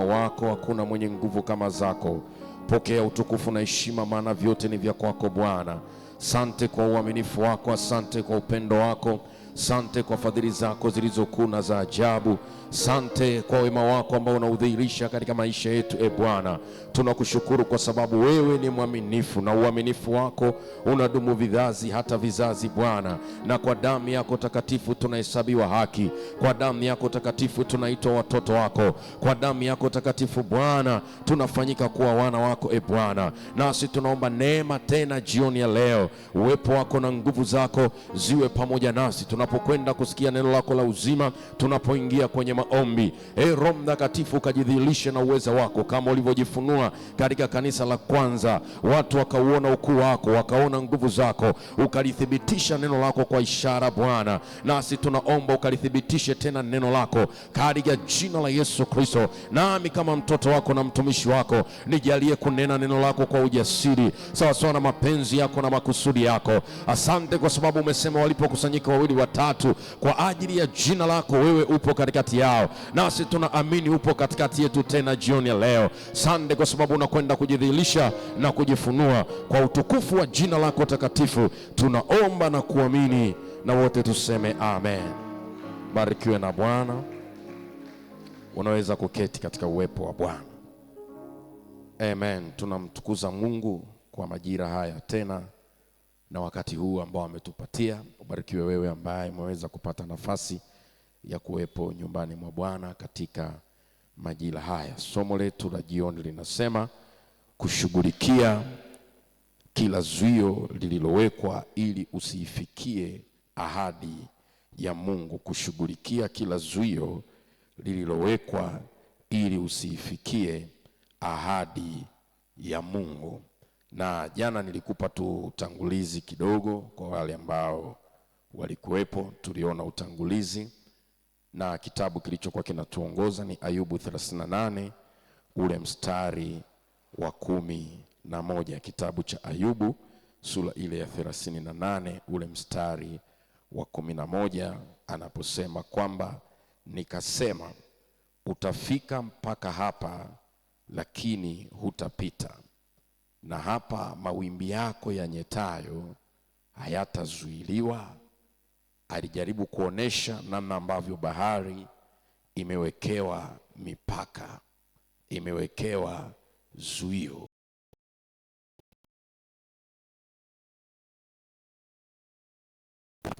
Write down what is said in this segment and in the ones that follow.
wako hakuna mwenye nguvu kama zako. Pokea utukufu na heshima, maana vyote ni vya kwako Bwana. Sante kwa uaminifu wako, asante kwa upendo wako, sante kwa fadhili zako zilizokuu na za ajabu. Sante kwa wema wako ambao unaudhihirisha katika maisha yetu. Bwana, tunakushukuru kwa sababu wewe ni mwaminifu na uaminifu wako unadumu vizazi hata vizazi Bwana. Na kwa damu yako takatifu tunahesabiwa haki, kwa damu yako takatifu tunaitwa watoto wako, kwa damu yako takatifu Bwana tunafanyika kuwa wana wako Bwana. Nasi tunaomba neema tena jioni ya leo, uwepo wako na nguvu zako ziwe pamoja nasi tunapokwenda kusikia neno lako la uzima, tunapoingia kwenye maombi. Roho Mtakatifu ukajidhihirishe na uweza wako kama ulivyojifunua katika kanisa la kwanza. Watu wakauona ukuu wako, wakaona nguvu zako, ukalithibitisha neno lako kwa ishara Bwana. Nasi tunaomba ukalithibitishe tena neno lako katika jina la Yesu Kristo. Nami kama mtoto wako na mtumishi wako nijalie kunena neno lako kwa ujasiri sawa sawa na mapenzi yako na makusudi yako. Asante kwa sababu umesema walipokusanyika wawili watatu kwa ajili ya jina lako, wewe upo katikati yao. Nasi tunaamini upo katikati yetu tena jioni ya leo. Asante kwa sababu unakwenda kujidhihirisha na kujifunua kwa utukufu wa jina lako takatifu. Tunaomba na kuamini, na wote tuseme amen. Barikiwe na Bwana. Unaweza kuketi katika uwepo wa Bwana. Amen. Tunamtukuza Mungu kwa majira haya tena na wakati huu ambao ametupatia. Ubarikiwe wewe ambaye umeweza kupata nafasi ya kuwepo nyumbani mwa Bwana katika majira haya. Somo letu la jioni linasema kushughulikia kila zuio lililowekwa ili usiifikie ahadi ya Mungu. Kushughulikia kila zuio lililowekwa ili usiifikie ahadi ya Mungu. Na jana nilikupa tu utangulizi kidogo kwa wale ambao walikuwepo. Tuliona utangulizi na kitabu kilichokuwa kinatuongoza ni Ayubu 38 ule mstari wa 11. Kitabu cha Ayubu sura ile ya 38 ule mstari wa 11, anaposema kwamba nikasema utafika mpaka hapa lakini hutapita, na hapa mawimbi yako yanyetayo hayatazuiliwa. Alijaribu kuonesha namna ambavyo bahari imewekewa mipaka, imewekewa zuio.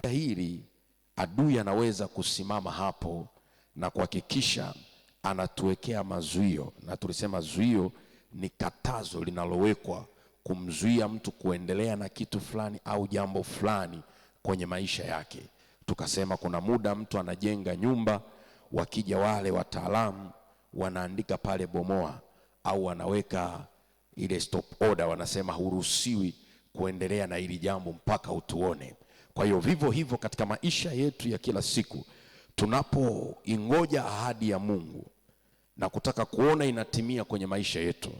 Hili adui anaweza kusimama hapo na kuhakikisha anatuwekea mazuio, na tulisema zuio ni katazo linalowekwa kumzuia mtu kuendelea na kitu fulani au jambo fulani kwenye maisha yake. Tukasema kuna muda mtu anajenga nyumba, wakija wale wataalamu wanaandika pale bomoa, au wanaweka ile stop order, wanasema huruhusiwi kuendelea na hili jambo mpaka utuone. Kwa hiyo vivyo hivyo katika maisha yetu ya kila siku, tunapoingoja ahadi ya Mungu na kutaka kuona inatimia kwenye maisha yetu,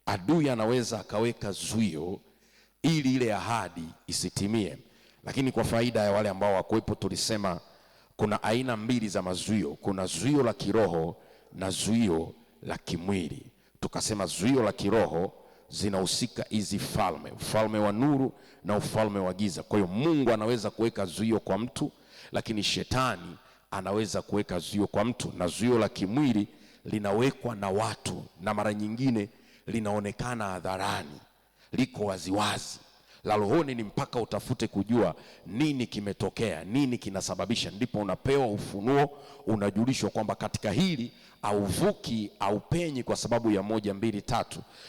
adui anaweza akaweka zuio ili ile ahadi isitimie. Lakini kwa faida ya wale ambao wakuwepo, tulisema kuna aina mbili za mazuio. Kuna zuio la kiroho na zuio la kimwili. Tukasema zuio la kiroho zinahusika hizi falme, ufalme wa nuru na ufalme wa giza. Kwa hiyo Mungu anaweza kuweka zuio kwa mtu, lakini shetani anaweza kuweka zuio kwa mtu. Na zuio la kimwili linawekwa na watu, na mara nyingine linaonekana hadharani, liko waziwazi. La rohoni ni mpaka utafute kujua nini kimetokea, nini kinasababisha, ndipo unapewa ufunuo, unajulishwa kwamba katika hili hauvuki au penyi kwa sababu ya 1, 2, 3.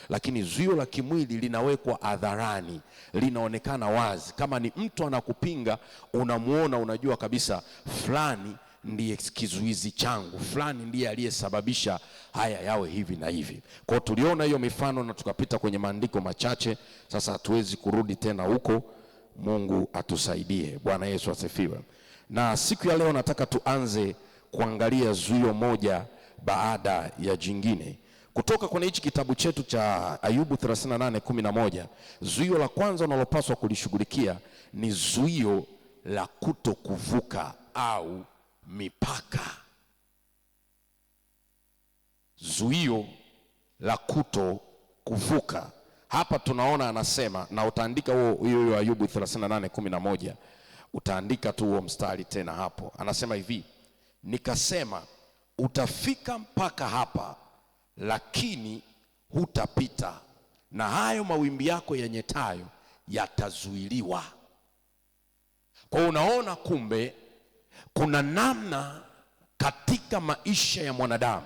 Lakini zuio la kimwili linawekwa hadharani, linaonekana wazi. Kama ni mtu anakupinga, unamuona, unajua kabisa fulani ndiye kizuizi changu, fulani ndiye aliyesababisha haya yawe hivi na hivi. Kwa tuliona hiyo mifano na tukapita kwenye maandiko machache. Sasa hatuwezi kurudi tena huko. Mungu atusaidie. Bwana Yesu asifiwe. Na siku ya leo nataka tuanze kuangalia zuio moja baada ya jingine kutoka kwenye hichi kitabu chetu cha Ayubu 38:11. Zuio la kwanza unalopaswa kulishughulikia ni zuio la kutokuvuka au mipaka. zuio la kuto kuvuka. Hapa tunaona anasema, na utaandika hiyo Ayubu 38:11, utaandika tu huo mstari tena hapo. Anasema hivi, nikasema utafika mpaka hapa, lakini hutapita, na hayo mawimbi yako yenyetayo yatazuiliwa. Kwa unaona, kumbe kuna namna katika maisha ya mwanadamu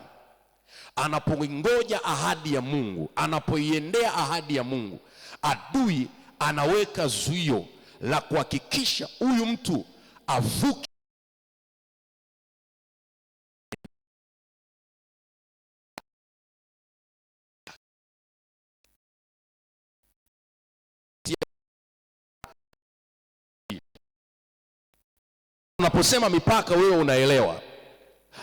anapoingoja ahadi ya Mungu, anapoiendea ahadi ya Mungu, adui anaweka zuio la kuhakikisha huyu mtu avuke. Unaposema mipaka, wewe unaelewa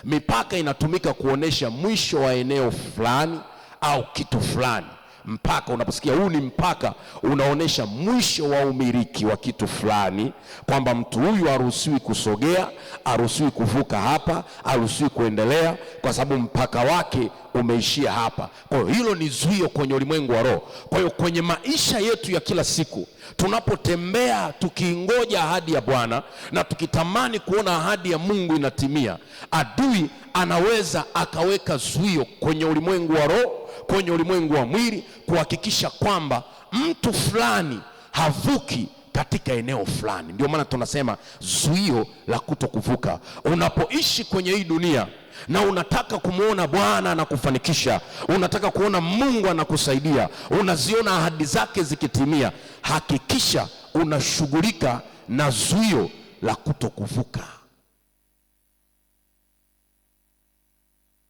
mipaka inatumika kuonesha mwisho wa eneo fulani au kitu fulani. Mpaka, unaposikia huu ni mpaka, unaonesha mwisho wa umiliki wa kitu fulani, kwamba mtu huyu haruhusiwi kusogea, haruhusiwi kuvuka hapa, haruhusiwi kuendelea, kwa sababu mpaka wake umeishia hapa. Kwa hiyo hilo ni zuio kwenye ulimwengu wa roho. Kwa hiyo kwenye maisha yetu ya kila siku tunapotembea tukiingoja ahadi ya Bwana na tukitamani kuona ahadi ya Mungu inatimia, adui anaweza akaweka zuio kwenye ulimwengu wa roho, kwenye ulimwengu wa mwili, kuhakikisha kwamba mtu fulani havuki katika eneo fulani. Ndio maana tunasema zuio la kutokuvuka. Unapoishi kwenye hii dunia na unataka kumwona Bwana anakufanikisha, unataka kuona Mungu anakusaidia, unaziona ahadi zake zikitimia, hakikisha unashughulika na zuio la kutokuvuka.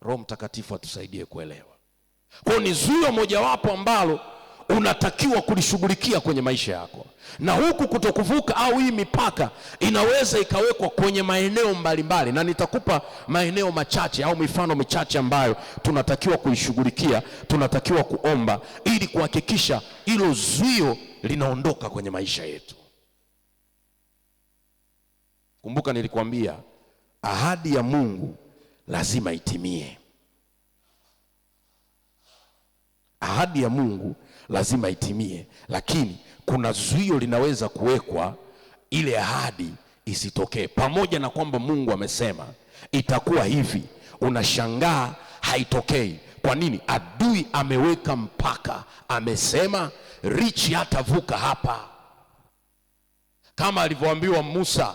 Roho Mtakatifu atusaidie kuelewa. Kwa ni zuio mojawapo ambalo unatakiwa kulishughulikia kwenye maisha yako. Na huku kutokuvuka au hii mipaka inaweza ikawekwa kwenye maeneo mbalimbali, na nitakupa maeneo machache au mifano michache ambayo tunatakiwa kuishughulikia, tunatakiwa kuomba ili kuhakikisha hilo zuio linaondoka kwenye maisha yetu. Kumbuka nilikwambia ahadi ya Mungu lazima itimie. Ahadi ya Mungu lazima itimie, lakini kuna zuio linaweza kuwekwa ile ahadi isitokee, pamoja na kwamba Mungu amesema itakuwa hivi, unashangaa haitokei. Kwa nini? Adui ameweka mpaka, amesema Richi hatavuka hapa, kama alivyoambiwa Musa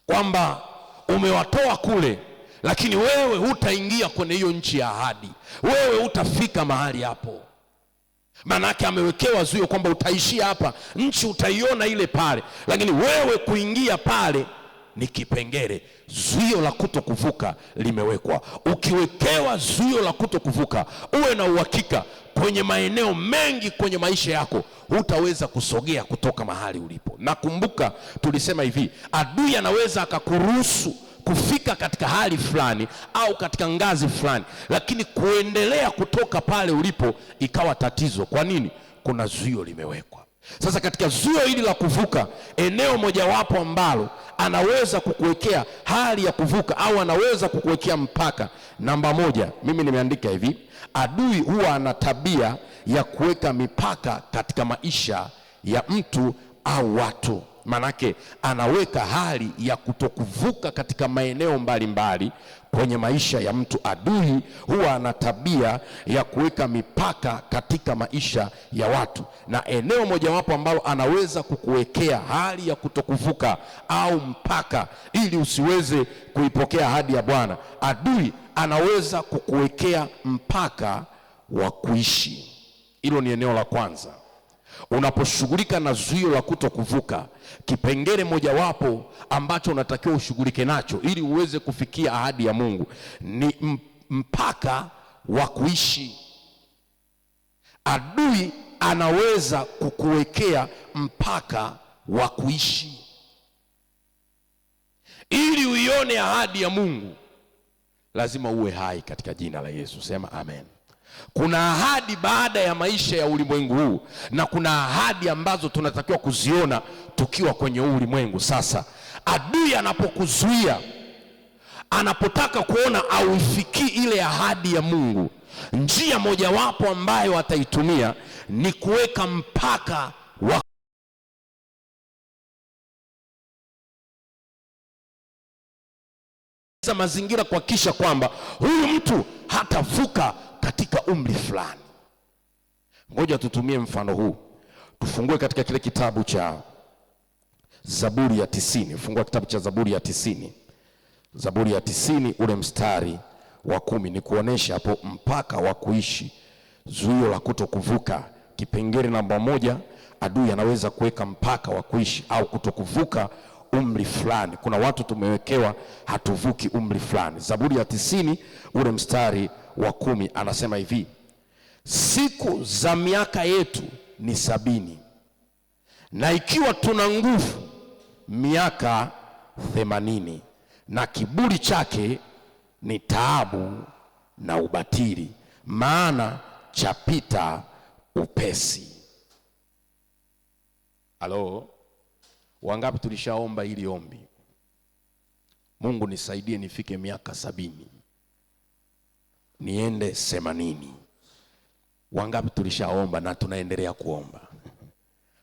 kwamba umewatoa kule, lakini wewe hutaingia kwenye hiyo nchi ya ahadi, wewe hutafika mahali hapo. Manake amewekewa zuio kwamba utaishia hapa, nchi utaiona ile pale, lakini wewe kuingia pale ni kipengele. Zuio la kutokuvuka limewekwa. Ukiwekewa zuio la kutokuvuka, uwe na uhakika kwenye maeneo mengi kwenye maisha yako hutaweza kusogea kutoka mahali ulipo. Na kumbuka tulisema hivi, adui anaweza akakuruhusu kufika katika hali fulani au katika ngazi fulani, lakini kuendelea kutoka pale ulipo ikawa tatizo. Kwa nini? Kuna zuio limewekwa. Sasa katika zuio hili la kuvuka, eneo mojawapo ambalo anaweza kukuwekea hali ya kuvuka au anaweza kukuwekea mpaka, namba moja, mimi nimeandika hivi, adui huwa ana tabia ya kuweka mipaka katika maisha ya mtu au watu. Manake anaweka hali ya kutokuvuka katika maeneo mbalimbali kwenye maisha ya mtu. Adui huwa ana tabia ya kuweka mipaka katika maisha ya watu, na eneo mojawapo ambalo anaweza kukuwekea hali ya kutokuvuka au mpaka ili usiweze kuipokea ahadi ya Bwana, adui anaweza kukuwekea mpaka wa kuishi. Hilo ni eneo la kwanza. Unaposhughulika na zuio la kutokuvuka, kipengele mojawapo ambacho unatakiwa ushughulike nacho ili uweze kufikia ahadi ya Mungu ni mpaka wa kuishi. Adui anaweza kukuwekea mpaka wa kuishi ili uione ahadi ya Mungu. Lazima uwe hai katika jina la Yesu. Sema amen. Kuna ahadi baada ya maisha ya ulimwengu huu, na kuna ahadi ambazo tunatakiwa kuziona tukiwa kwenye huu ulimwengu. Sasa adui anapokuzuia anapotaka kuona auifikii ile ahadi ya Mungu, njia mojawapo ambayo ataitumia ni kuweka mpaka wa mazingira kuhakikisha kwamba huyu mtu hatavuka katika umri fulani. Ngoja tutumie mfano huu. Tufungue katika kile kitabu cha Zaburi ya 90. Fungua kitabu cha Zaburi ya 90. Zaburi ya 90 ule mstari wa 10 ni kuonesha hapo mpaka wa kuishi, zuio la kutokuvuka. Kipengele namba 1, adui anaweza kuweka mpaka wa kuishi au kutokuvuka umri fulani. Kuna watu tumewekewa hatuvuki umri fulani. Zaburi ya 90 ule mstari wa 10 anasema hivi: siku za miaka yetu ni 70, na ikiwa tuna nguvu miaka 80, na kiburi chake ni taabu na ubatili, maana chapita upesi. Halo, wangapi tulishaomba hili ombi? Mungu nisaidie nifike miaka 70, niende 80. Wangapi tulishaomba na tunaendelea kuomba?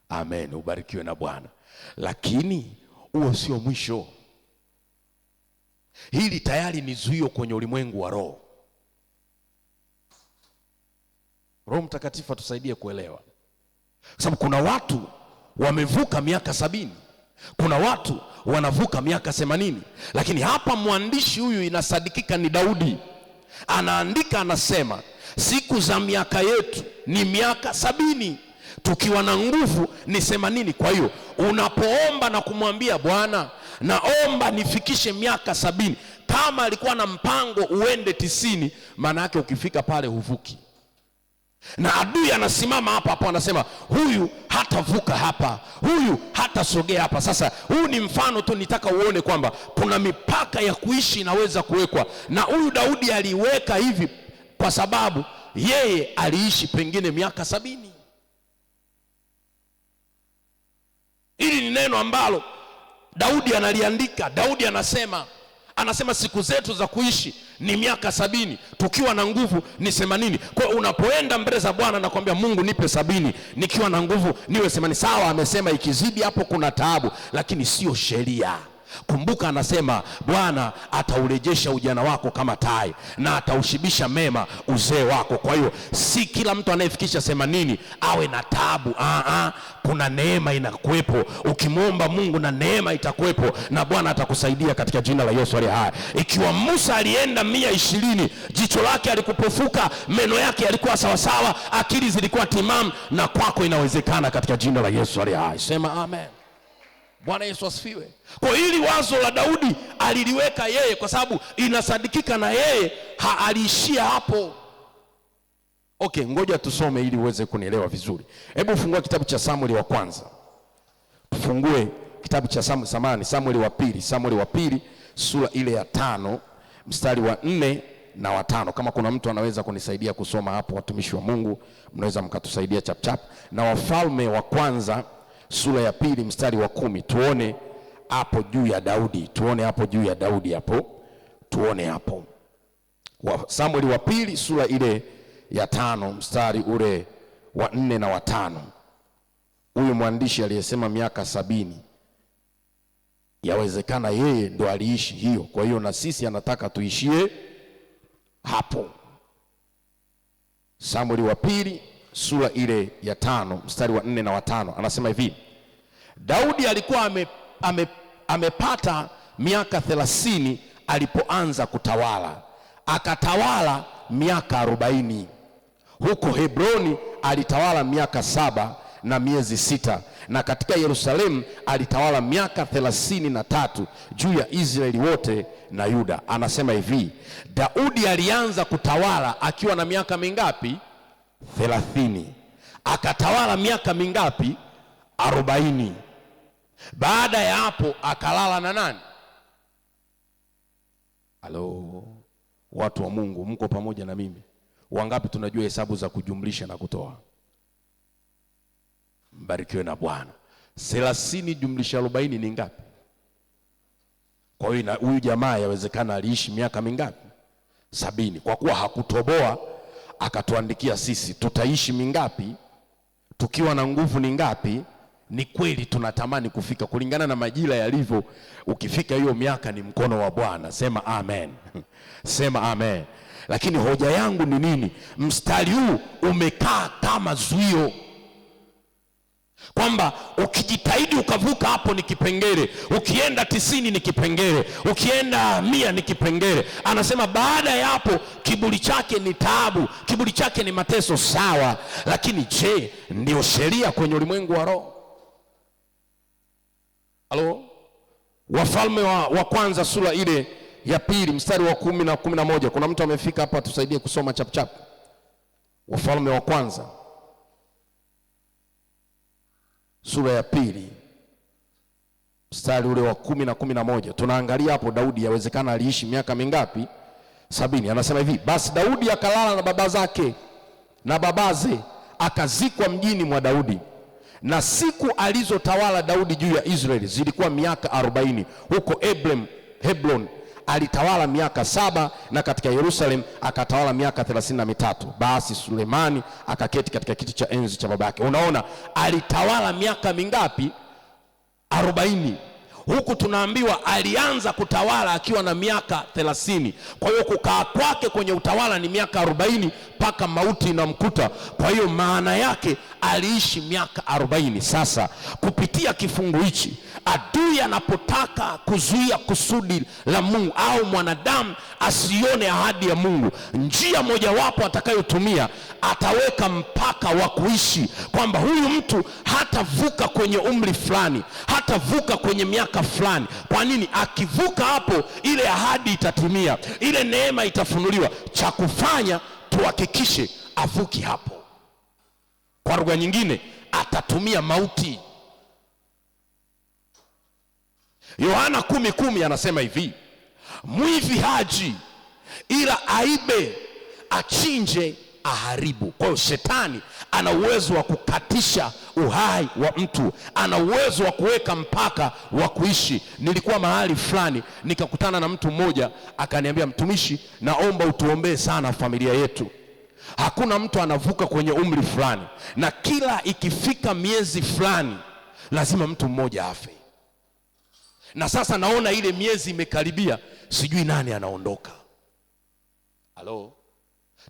Amen, ubarikiwe na Bwana. Lakini huo sio mwisho. Hili tayari ni zuio kwenye ulimwengu wa roho. Roho Mtakatifu atusaidie kuelewa, kwa sababu kuna watu wamevuka miaka 70, kuna watu wanavuka miaka 80. Lakini hapa mwandishi huyu inasadikika ni Daudi, anaandika anasema, siku za miaka yetu ni miaka 70, tukiwa na nguvu ni 80. Kwa hiyo unapoomba na kumwambia Bwana, naomba nifikishe miaka 70, kama alikuwa na mpango uende 90, maana yake ukifika pale huvuki. Na adui anasimama hapa hapo, anasema huyu hatavuka hapa, huyu hatasogea hapa. Sasa huu ni mfano tu, nitaka uone kwamba kuna mipaka ya kuishi inaweza kuwekwa, na huyu Daudi aliweka hivi kwa sababu yeye aliishi pengine miaka 70. Hili ni neno ambalo Daudi analiandika. Daudi anasema siku zetu za kuishi ni miaka 70, tukiwa na nguvu ni 80. Kwa hiyo unapoenda mbele za Bwana na kumwambia Mungu nipe 70, nikiwa na nguvu niwe 80. Sawa, amesema ikizidi hapo kuna taabu, lakini sio sheria. Kumbuka anasema Bwana ataurejesha ujana wako kama tai, na ataushibisha mema uzee wako. Kwa hiyo si kila mtu anayefikisha 80 awe na taabu. Kuna neema inakuwepo. Ukimwomba Mungu na neema itakuwepo, na Bwana atakusaidia katika jina la Yesu aliye hai. Ikiwa Musa alienda 120, jicho lake alikupofuka, meno yake yalikuwa sawasawa, akili zilikuwa timamu, na kwako inawezekana katika jina la Yesu aliye hai. Sema amen. Bwana Yesu asifiwe. Kwa hili wazo la Daudi aliliweka yeye kwa sababu inasadikika na yeye aliishia hapo. Okay, ngoja tusome ili uweze kunielewa vizuri. Hebu fungua kitabu cha Samueli wa kwanza. Tufungue kitabu cha Samueli wa pili sura ile ya 5 mstari wa 4 na wa 5. Kama kuna mtu anaweza kunisaidia kusoma hapo, watumishi wa Mungu, mnaweza mkatusaidia chap chap. Na Wafalme wa kwanza sura ya 2 mstari wa 10. Tuone hapo juu ya Daudi. Tuone hapo. Samueli wa pili sura ile ya 5 mstari ule wa 4 na wa 5. Huyu mwandishi aliyesema miaka 70, yawezekana yeye ndo aliishi hiyo. Kwa hiyo na sisi anataka tuishie hapo. Samueli wa pili sura ile ya 5 mstari wa 4 na wa 5 anasema hivi: Daudi alikuwa amepata miaka 30 alipoanza kutawala, akatawala miaka 40. Huko Hebroni alitawala miaka 7 na miezi 6, na katika Yerusalemu alitawala miaka 33 juu ya Israeli wote na Yuda. Anasema hivi, Daudi alianza kutawala akiwa na miaka mingapi? 30. Akatawala miaka mingapi? 40. Baada ya hapo akalala na nani? Halo, watu wa Mungu, mko pamoja na mimi? Wangapi tunajua hesabu za kujumlisha na kutoa? Mbarikiwe na Bwana. 30 jumlisha 40 ni ngapi? Kwa hiyo huyu jamaa yawezekana aliishi miaka mingapi? 70. Kwa kuwa hakutoboa akatuandikia sisi tutaishi mingapi, tukiwa na nguvu ni ngapi. Ni kweli tunatamani kufika kulingana na majira yalivyo. Ukifika hiyo miaka ni mkono wa Bwana. Sema amen. Sema amen. Lakini hoja yangu ni nini? Mstari huu umekaa kama zuio, kwamba ukijitahidi ukavuka hapo ni kipengele, ukienda 90 ni kipengele, ukienda 100 ni kipengele. Anasema baada ya hapo kiburi chake ni taabu, kiburi chake ni mateso. Sawa, lakini je, ndio sheria kwenye ulimwengu wa roho? Halo? Wafalme wa kwanza sura ile ya 2 mstari wa 10 na 11. Kuna mtu amefika hapa tusaidie kusoma chap chap. Wafalme wa kwanza sura ya 2 mstari ule wa 10 na 11. Tunaangalia hapo Daudi yawezekana aliishi miaka mingapi? 70. Anasema hivi: basi Daudi akalala na baba zake na babaze, akazikwa mjini mwa Daudi. Na siku alizotawala Daudi juu ya Israeli zilikuwa miaka 40. Huko Hebron alitawala miaka 7, na katika Yerusalemu akatawala miaka 33. Basi Sulemani akaketi katika kiti cha enzi cha baba yake. Unaona, alitawala miaka mingapi? 40. Huku tunaambiwa alianza kutawala akiwa na miaka 30. Kwa hiyo kukaa kwake kwenye utawala ni miaka 40 mpaka mauti inamkuta. Kwa hiyo maana yake aliishi miaka 40. Sasa kupitia kifungu hichi, adui anapotaka kuzuia kusudi la Mungu au mwanadamu asione ahadi ya Mungu, njia mojawapo atakayotumia, ataweka mpaka wa kuishi, kwamba huyu mtu hatavuka kwenye umri fulani, hatavuka kwenye miaka fulani. Kwa nini? Akivuka hapo ile ahadi itatimia, ile neema itafunuliwa. Cha kufanya tuhakikishe avuki hapo. Kwa lugha nyingine, atatumia mauti. Yohana 10:10 anasema hivi: mwivi haji ila aibe, achinje, aharibu. Kwa hiyo shetani ana uwezo wa kukatisha uhai wa mtu, ana uwezo wa kuweka mpaka wa kuishi. Nilikuwa mahali fulani nikakutana na mtu mmoja akaniambia, mtumishi, naomba utuombee sana familia yetu. Hakuna mtu anavuka kwenye umri fulani, na kila ikifika miezi fulani lazima mtu mmoja afe. Na sasa naona ile miezi imekaribia, sijui nani anaondoka. Halo?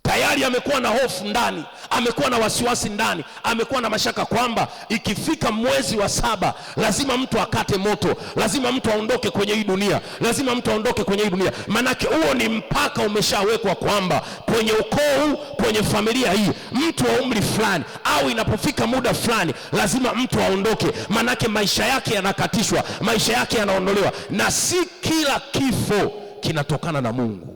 Tayari amekuwa na hofu ndani, amekuwa na wasiwasi ndani, amekuwa na mashaka kwamba ikifika mwezi wa 7 lazima mtu akate moto, lazima mtu aondoke kwenye hii dunia, lazima mtu aondoke kwenye hii dunia. Manake huo ni mpaka umeshawekwa kwamba kwenye ukoo huu, kwenye familia hii, mtu wa umri fulani au inapofika muda fulani lazima mtu aondoke. Manake maisha yake yanakatishwa, maisha yake yanaondolewa. Na si kila kifo kinatokana na Mungu.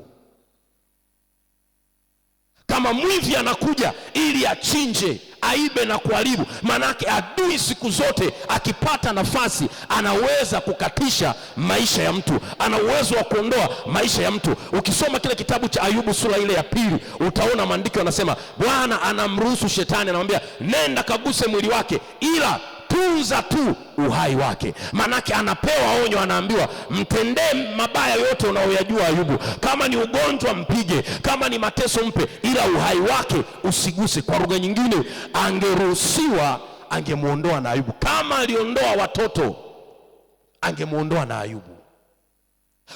Kama mwivi anakuja ili achinje, aibe na kuharibu, manake adui siku zote akipata nafasi anaweza kukatisha maisha ya mtu, ana uwezo wa kuondoa maisha ya mtu. Ukisoma kile kitabu cha Ayubu sura ile ya 2 utaona maandiko yanasema Bwana anamruhusu shetani, anamwambia nenda kaguse mwili wake, ila tunza tu uhai wake. Manake anapewa onyo, anaambiwa mtendee mabaya yote unaoyajua Ayubu. Kama ni ugonjwa mpige, kama ni mateso mpe, ila uhai wake usiguse. Kwa lugha nyingine, angeruhusiwa, angemuondoa na Ayubu. Kama aliondoa watoto, angemuondoa na Ayubu.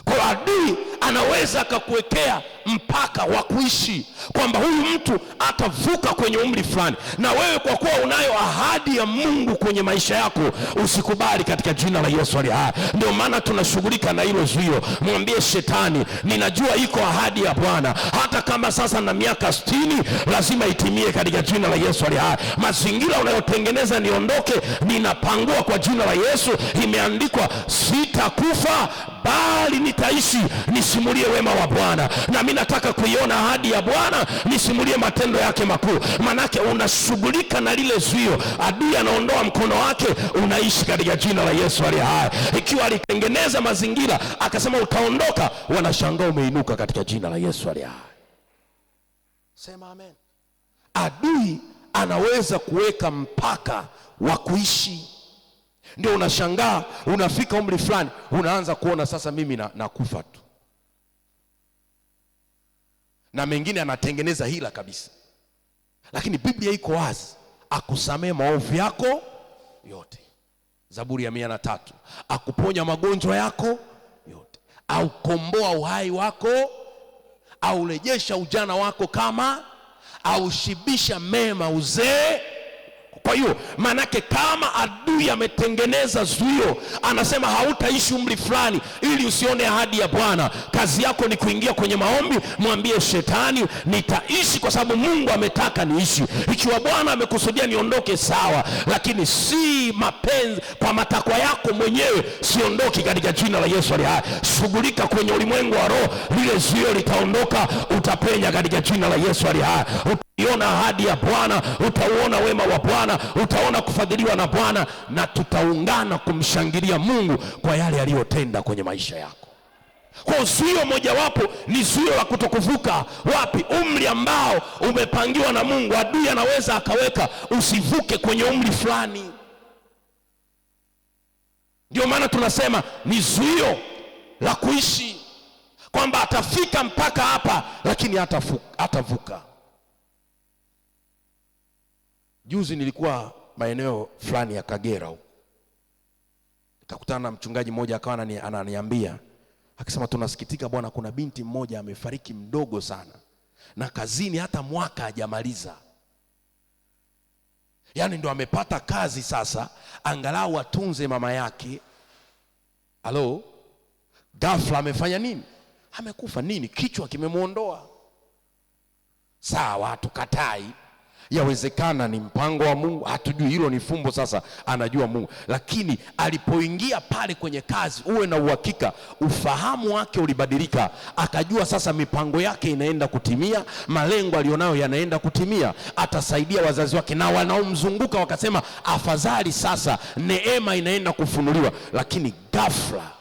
Kwa adui anaweza akakuwekea mpaka wa kuishi, kwamba huyu mtu atavuka kwenye umri fulani. Na wewe kwa kuwa unayo ahadi ya Mungu kwenye maisha yako, usikubali katika jina la Yesu aliye hai. Ndio maana tunashughulika na hilo zuio. Mwambie shetani, ninajua iko ahadi ya Bwana, hata kama sasa na miaka 60 lazima itimie katika jina la Yesu aliye hai. Mazingira unayotengeneza niondoke, ninapangua kwa jina la Yesu. Imeandikwa, sitakufa bali nitaishi nisimulie wema wa Bwana. Na mimi nataka kuiona ahadi ya Bwana, nisimulie matendo yake makuu. Manake unashughulika na lile zuio, adui anaondoa mkono wake, unaishi katika jina la Yesu aliye hai. Ikiwa alitengeneza mazingira akasema utaondoka, wanashangaa umeinuka katika jina la Yesu aliye hai. Sema amen. Adui anaweza kuweka mpaka wa kuishi. Ndio unashangaa unafika umri fulani unaanza kuona sasa mimi nakufa tu. Na mengine anatengeneza hila kabisa. Lakini Biblia iko wazi, akusamee maovu yako yote. Zaburi ya 103. Akuponya magonjwa yako yote. Au komboa uhai wako, au rejesha ujana wako kama, au shibisha mema uzee. Kwa hiyo manake kama adui ametengeneza zuio, anasema hautaishi umri fulani ili usione ahadi ya Bwana, kazi yako ni kuingia kwenye maombi, mwambie shetani nitaishi kwa sababu Mungu ametaka niishi. Ikiwa Bwana amekusudia niondoke sawa, lakini si mapenzi kwa matakwa yako mwenyewe, siondoki katika jina la Yesu aliye hai. Shughulika kwenye ulimwengu wa roho, lile zuio litaondoka, utapenya katika jina la Yesu aliye hai. Utaona ahadi ya Bwana, utauona wema wa Bwana, utaona kufadhiliwa na Bwana, na tutaungana kumshangilia Mungu kwa yale aliyotenda kwenye maisha yako. Kwa zuio mojawapo ni zuio la kutokuvuka wapi? Umri ambao umepangiwa na Mungu. Adui anaweza akaweka usivuke kwenye umri fulani. Ndio maana tunasema ni zuio la kuishi, kwamba atafika mpaka hapa lakini hatavuka. Juzi nilikuwa maeneo fulani ya Kagera huko. Nikakutana na mchungaji mmoja akawa ananiambia, akisema tunasikitika bwana, kuna binti mmoja amefariki mdogo sana, na kazini hata mwaka hajamaliza. Yaani ndo amepata kazi sasa angalau atunze mama yake. Halo? Ghafla amefanya nini? Amekufa. Nini? Kichwa kimemuondoa. Sawa, tukatai. Yawezekana ni mpango wa Mungu, hatujui, hilo ni fumbo, sasa anajua Mungu. Lakini alipoingia pale kwenye kazi, uwe na uhakika ufahamu wake ulibadilika, akajua sasa mipango yake inaenda kutimia, malengo alionayo yanaenda kutimia, atasaidia wazazi wake na wanaomzunguka. Wakasema afadhali sasa neema inaenda kufunuliwa. Lakini ghafla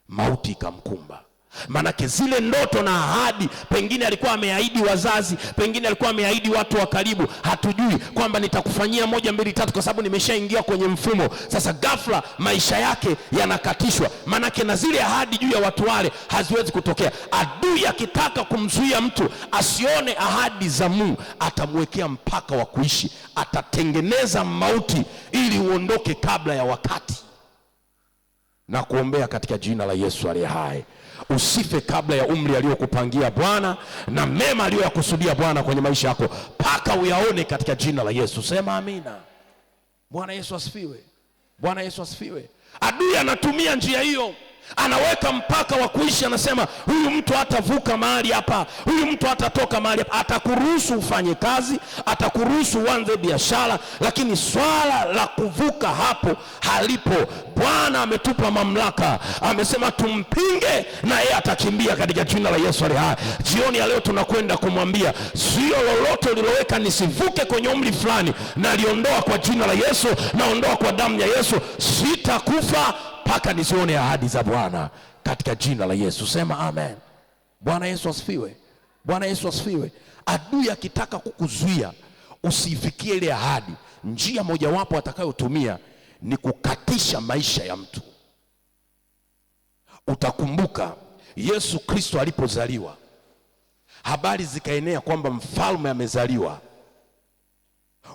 mauti ikamkumba. Manake zile ndoto na ahadi, pengine alikuwa ameahidi wazazi, pengine alikuwa ameahidi watu wa karibu, hatujui, kwamba nitakufanyia 1 2 3 kwa sababu nimeshaingia kwenye mfumo. Sasa ghafla maisha yake yanakatishwa. Manake na zile ahadi juu ya watu wale haziwezi kutokea. Adui akitaka kumzuia mtu asione ahadi za Mungu, atamwekea mpaka wa kuishi, atatengeneza mauti ili uondoke kabla ya wakati. Na kuombea katika jina la Yesu aliye hai, usife kabla ya umri aliyokupangia Bwana na mema aliyoyakusudia Bwana kwenye maisha yako, paka uyaone katika jina la Yesu. Sema amina. Bwana Yesu asifiwe. Bwana Yesu asifiwe. Adui anatumia njia hiyo, anaweka mpaka wa kuishi. Anasema huyu mtu hatavuka mahali hapa, huyu mtu hatatoka mahali hapa. Atakuruhusu ufanye kazi, atakuruhusu uanze biashara, lakini swala la kuvuka hapo halipo. Bwana ametupa mamlaka, amesema tumpinge na yeye atakimbia katika jina la Yesu aliye hai. Jioni ya leo tunakwenda kumwambia zuio lolote uliloweka nisivuke kwenye umri fulani, na liondoa kwa jina la Yesu, naondoa kwa damu ya Yesu. Sitakufa mpaka nisione ahadi za Bwana katika jina la Yesu. Sema amen. Bwana Yesu asifiwe. Bwana Yesu asifiwe. Adui akitaka kukuzuia usifikie ile ahadi, njia mojawapo atakayotumia ni kukatisha maisha ya mtu. Utakumbuka Yesu Kristo alipozaliwa, habari zikaenea kwamba mfalme amezaliwa.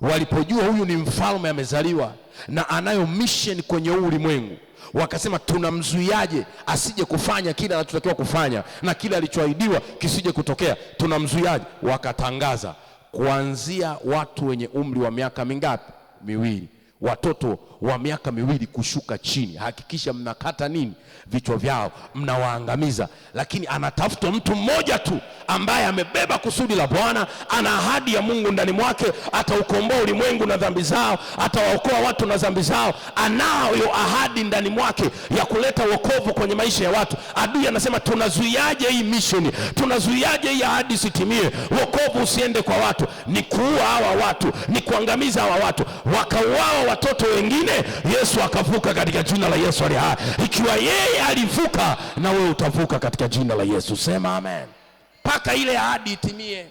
Walipojua huyu ni mfalme amezaliwa na anayo mission kwenye ulimwengu, wakasema tunamzuiaje asije kufanya kile anachotakiwa kufanya, na kile alichoahidiwa kisije kutokea, tunamzuiaje? Wakatangaza kuanzia watu wenye umri wa miaka mingapi? 2. Watoto wa miaka 2 kushuka chini, hakikisha mnakata nini? Vichwa vyao, mnawaangamiza. Lakini anatafuta mtu mmoja tu ambaye amebeba kusudi la Bwana, ana ahadi ya Mungu ndani mwake, ataukomboa ulimwengu na dhambi zao, atawaokoa watu na dhambi zao. Anayo ahadi ndani mwake ya kuleta wokovu kwenye maisha ya watu. Adui anasema tunazuiaje hii mission? Tunazuiaje hii ahadi sitimie? Wokovu usiende kwa watu, ni kuua hawa watu, ni kuangamiza hawa watu. Wakauawa watoto wengine, Yesu akavuka katika jina la Yesu aliye hai. Ikiwa yeye alivuka, na wewe utavuka katika jina la Yesu. Sema amen. Paka ile ahadi itimie.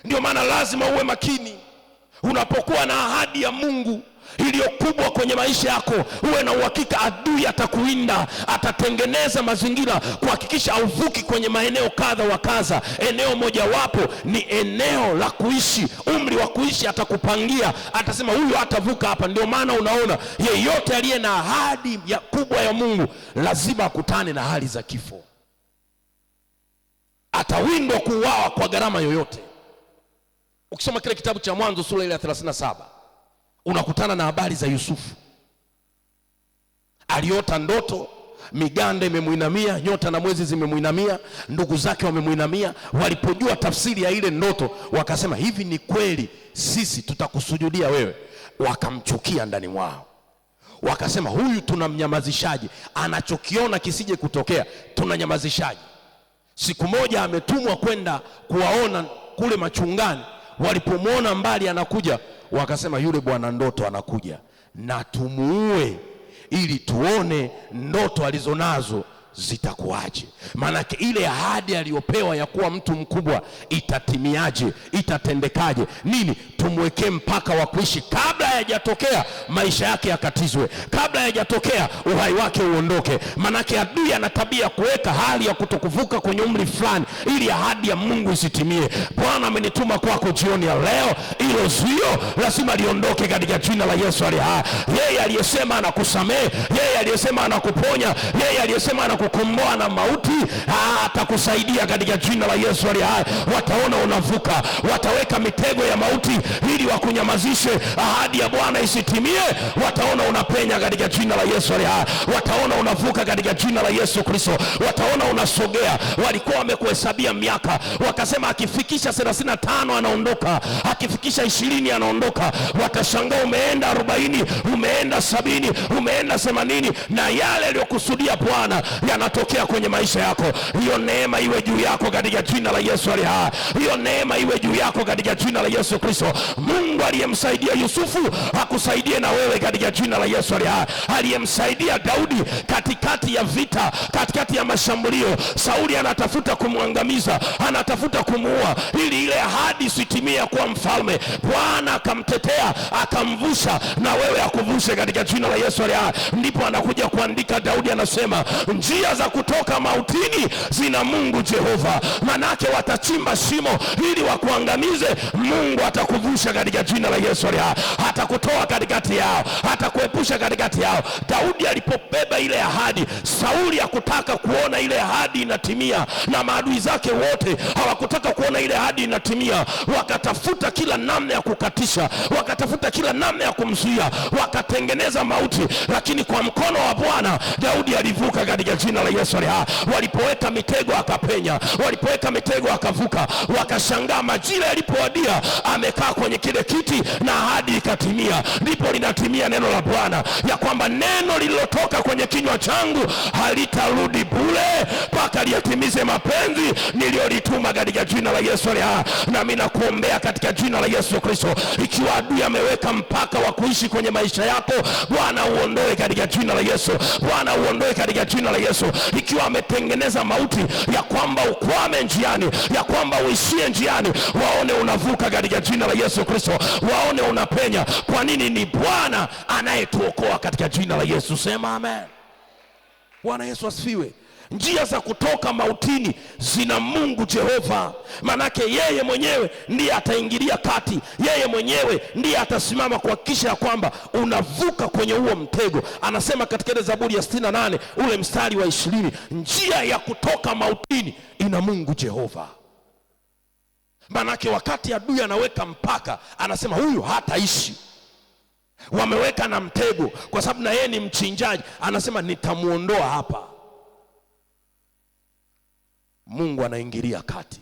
Ndio maana lazima uwe makini. Unapokuwa na ahadi ya Mungu iliyo kubwa kwenye maisha yako, uwe na uhakika adui atakuinda, atatengeneza mazingira kuhakikisha hauvuki kwenye maeneo kadha wa kadha. Eneo mojawapo ni eneo la kuishi, umri wa kuishi atakupangia, atasema huyu hatavuka hapa. Ndio maana unaona yeyote aliye na ahadi ya kubwa ya Mungu lazima akutane na hali za kifo. Atawindwa kuuawa kwa gharama yoyote. Ukisoma kile kitabu cha Mwanzo sura ile ya 37 unakutana na habari za Yusufu. Aliota ndoto, miganda imemuinamia, nyota na mwezi zimemuinamia, ndugu zake wamemuinamia. Walipojua tafsiri ya ile ndoto wakasema, hivi ni kweli sisi tutakusujudia wewe? Wakamchukia ndani mwao, wakasema huyu tunamnyamazishaje? Anachokiona kisije kutokea, tunanyamazishaje? Siku moja ametumwa kwenda kuwaona kule machungani. Walipomwona mbali anakuja, wakasema yule bwana ndoto anakuja, na tumuue ili tuone ndoto alizonazo zitakuaje. Maanake ile ahadi aliyopewa ya kuwa mtu mkubwa itatimiaje, itatendekaje? Nini? Tumwekee mpaka wa kuishi kabla hayajatokea maisha yake yakatizwe, kabla hayajatokea uhai wake uondoke. Maanake adui ana tabia kuweka hali ya kutokuvuka kwenye umri fulani ili ahadi ya Mungu isitimie. Bwana amenituma kwako jioni ya leo, hilo zuio lazima liondoke katika jina la Yesu aliye hai. Yeye aliyesema anakusamehe, yeye aliyesema anakuponya, yeye aliyesema anakukomboa na mauti, atakusaidia katika jina la Yesu aliye hai. Wataona unavuka, wataweka mitego ya mauti ili wakunyamazishe, ahadi ya Bwana isitimie. Wataona unapenya katika jina la Yesu aliye hai. Wataona unavuka katika jina la Yesu Kristo. Wataona unasogea. Walikuwa wamekuhesabia miaka, wakasema akifikisha 35 anaondoka, akifikisha 20 anaondoka. Watashangaa umeenda 40, umeenda 70, umeenda 80, na yale aliyokusudia Bwana yanatokea kwenye maisha yako. Hiyo neema iwe juu yako katika jina la Yesu aliye hai. Hiyo neema iwe juu yako katika jina la Yesu Kristo. Mungu aliyemsaidia Yusufu akusaidie na wewe katika jina la Yesu aliye hai. Aliyemsaidia Daudi katikati ya vita, katikati ya mashambulio, Sauli anatafuta kumwangamiza, anatafuta kumuua ili ile ahadi isitimie kuwa mfalme. Bwana akamtetea, akamvusha, na wewe akuvushe katika jina la Yesu aliye hai. Ndipo anakuja kuandika, Daudi anasema njia za kutoka mautini zina Mungu Jehova. Manake watachimba shimo ili wakuangamize, Mungu atakuvusha katika jina la Yesu aliye hai. Atakutoa katikati yao, atakuepusha katikati yao. Daudi alipobeba ile ahadi, Sauli hakutaka kuona ile ahadi inatimia, na maadui zake wote hawakutaka kuona ile ahadi inatimia. Wakatafuta kila namna ya kukatisha, wakatafuta kila namna ya kumzuia, wakatengeneza mauti. Lakini kwa mkono wa Bwana Daudi alivuka katika jina la Yesu aliye hai. Walipoweka mitego akapenya, walipoweka mitego akavuka. Wakashangaa majira yalipowadia, amekaa kwenye kile kiti na ahadi ikatimia. Ndipo linatimia neno la Bwana ya kwamba neno lililotoka kwenye kinywa changu halitarudi bure, mpaka liyatimize mapenzi niliyolituma katika jina la Yesu aliye hai. Na mimi nakuombea katika jina la Yesu Kristo, ikiwa adui ameweka mpaka wa kuishi kwenye maisha yako, Bwana uondoe katika jina la Yesu. Bwana uondoe katika jina la Yesu. Ikiwa ametengeneza mauti ya kwamba ukwame njiani, ya kwamba uishie njiani, waone unavuka katika jina la Yesu Kristo, waone unapenya. Kwa nini? Ni Bwana anayetuokoa katika jina la Yesu. Sema amen. Bwana Yesu asifiwe. Njia za kutoka mautini zina Mungu Jehova. Manake yeye mwenyewe ndiye ataingilia kati, yeye mwenyewe ndiye atasimama kuhakikisha kwamba unavuka kwenye huo mtego. Anasema katika ile Zaburi ya 68 ule mstari wa 20, njia ya kutoka mautini ina Mungu Jehova. Manake wakati adui anaweka mpaka, anasema huyu hataishi. Wameweka na mtego, kwa sababu na yeye ni mchinjaji, anasema nitamuondoa hapa. Mungu anaingilia kati,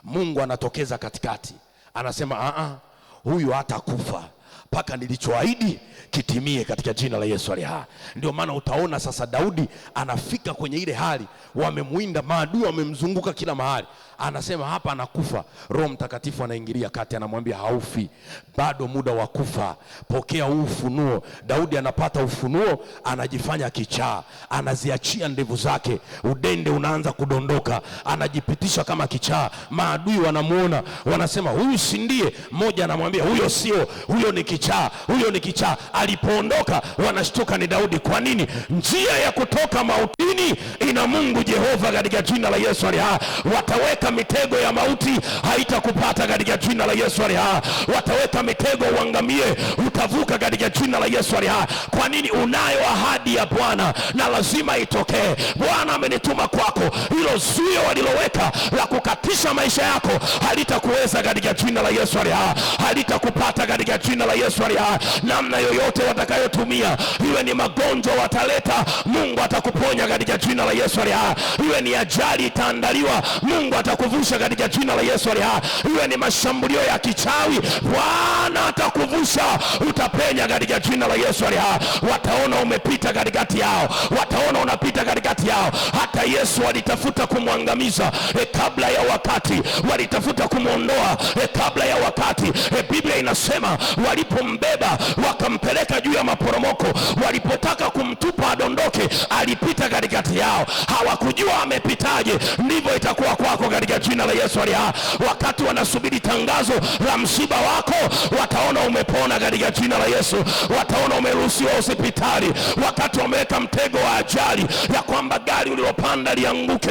Mungu anatokeza katikati, anasema huyu hatakufa mpaka nilichoahidi kitimie katika jina la Yesu aliye hai. Ndio maana utaona sasa Daudi anafika kwenye ile hali, wamemuinda, maadui wamemzunguka kila mahali, anasema hapa anakufa. Roho Mtakatifu anaingilia kati, anamwambia haufi, bado muda wa kufa, pokea ufunuo. Daudi anapata ufunuo, anajifanya kichaa, anaziachia ndevu zake, udende unaanza kudondoka, anajipitisha kama kichaa. Maadui wanamuona, wanasema huyu si ndiye? Mmoja anamwambia huyo sio, huyo ni kichaa, huyo ni kichaa. Alipoondoka wanashtuka ni Daudi. Kwa nini? Njia ya kutoka mautini ina Mungu Jehova katika jina la Yesu aliye hai. Wataweka mitego ya mauti, haitakupata katika jina la Yesu aliye hai. Wataweka mitego uangamie, utavuka katika jina la Yesu aliye hai. Kwa nini? Unayo ahadi ya Bwana na lazima itokee. Bwana amenituma kwako. Hilo zuio waliloweka la kukatisha maisha yako halitakuweza katika jina la Yesu aliye hai. Halitakupata katika jina la Yesu aliye hai. Namna yoyote watakayotumia, iwe ni magonjwa wataleta, Mungu atakuponya katika jina la Yesu aliye hai. Iwe ni ajali itaandaliwa, Mungu atakuvusha katika jina la Yesu aliye hai. Iwe ni mashambulio ya kichawi, Bwana atakuvusha, utapenya katika jina la Yesu aliye hai. Wataona umepita katikati yao, wataona unapita katikati yao. Hata Yesu walitafuta kumwangamiza kabla ya wakati, walitafuta kumuondoa kabla ya wakati. Biblia inasema walipombeba wakampeleka juu ya maporomoko, walipotaka kumtupa adondoke, alipita katikati yao. Hawakujua amepitaje. Ndivyo itakuwa kwako katika jina la Yesu aliye hai. Wakati wanasubiri tangazo la msiba wako, wataona umepona katika jina la Yesu. Wataona umeruhusiwa hospitali. Wakati wameweka mtego wa ajali ya kwamba gari ulilopanda lianguke,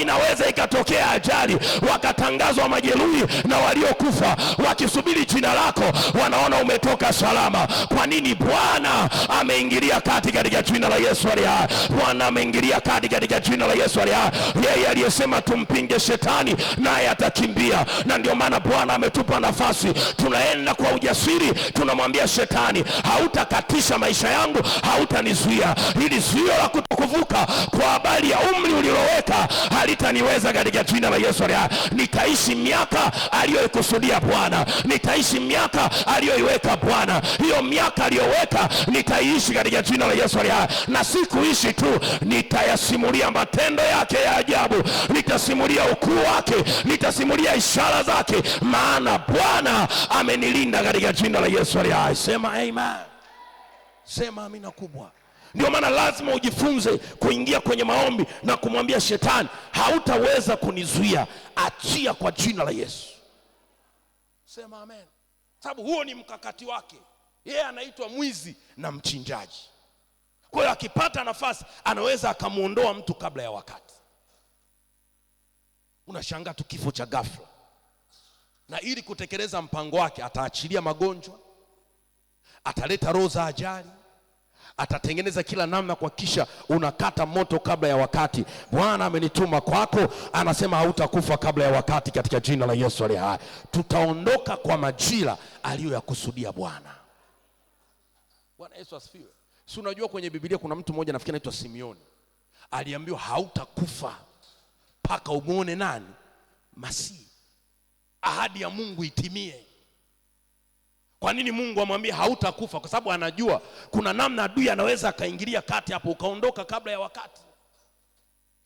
inaweza ikatokea ajali, wakatangazwa majeruhi na waliokufa, wakisubiri jina lako, wanaona umetoka salama. Kwa nini? Bwana ameingilia kati katika jina la Yesu aliye hai. Bwana ameingilia kati katika jina la Yesu aliye hai. Yeye aliyesema tumpinge shetani naye atakimbia. Na ndio maana Bwana ametupa nafasi, tunaenda kwa ujasiri, tunamwambia shetani, hautakatisha maisha yangu, hautanizuia. Hili zuio la kutokuvuka kwa habari ya umri uliloweka halitaniweza katika jina la Yesu aliye hai. Nitaishi miaka aliyoikusudia Bwana, nitaishi miaka aliyoiweka Bwana. Hiyo miaka aliyoweka nitaishi katika jina la Yesu aliye hai. Na si kuishi tu, nitayasimulia matendo yake ya ajabu, nitasimulia ukuu wake, nitasimulia ishara zake, maana Bwana amenilinda katika jina la Yesu aliye hai. Sema amen. Sema amina kubwa. Ndio maana lazima ujifunze kuingia kwenye maombi na kumwambia shetani, hautaweza kunizuia, achia kwa jina la Yesu. Sema amen. Sababu huo ni mkakati wake. Yeye anaitwa mwizi na mchinjaji. Kwa hiyo akipata nafasi anaweza akamuondoa mtu kabla ya wakati. Unashangaa tu kifo cha ghafla. Na ili kutekeleza mpango wake ataachilia magonjwa, ataleta roho za ajali, atatengeneza kila namna kuhakikisha unakata moto kabla ya wakati. Bwana amenituma kwako, anasema hautakufa kabla ya wakati katika jina la Yesu aliye hai. Tutaondoka kwa majira aliyoyakusudia Bwana. Bwana Yesu asifiwe. Si unajua kwenye Biblia kuna mtu mmoja nafikiri anaitwa Simeoni, aliambiwa hautakufa mpaka umuone nani? Masihi. Ahadi ya Mungu itimie. Kwa nini Mungu amwambie hautakufa? Kwa sababu anajua kuna namna adui anaweza akaingilia kati hapo ukaondoka kabla ya wakati.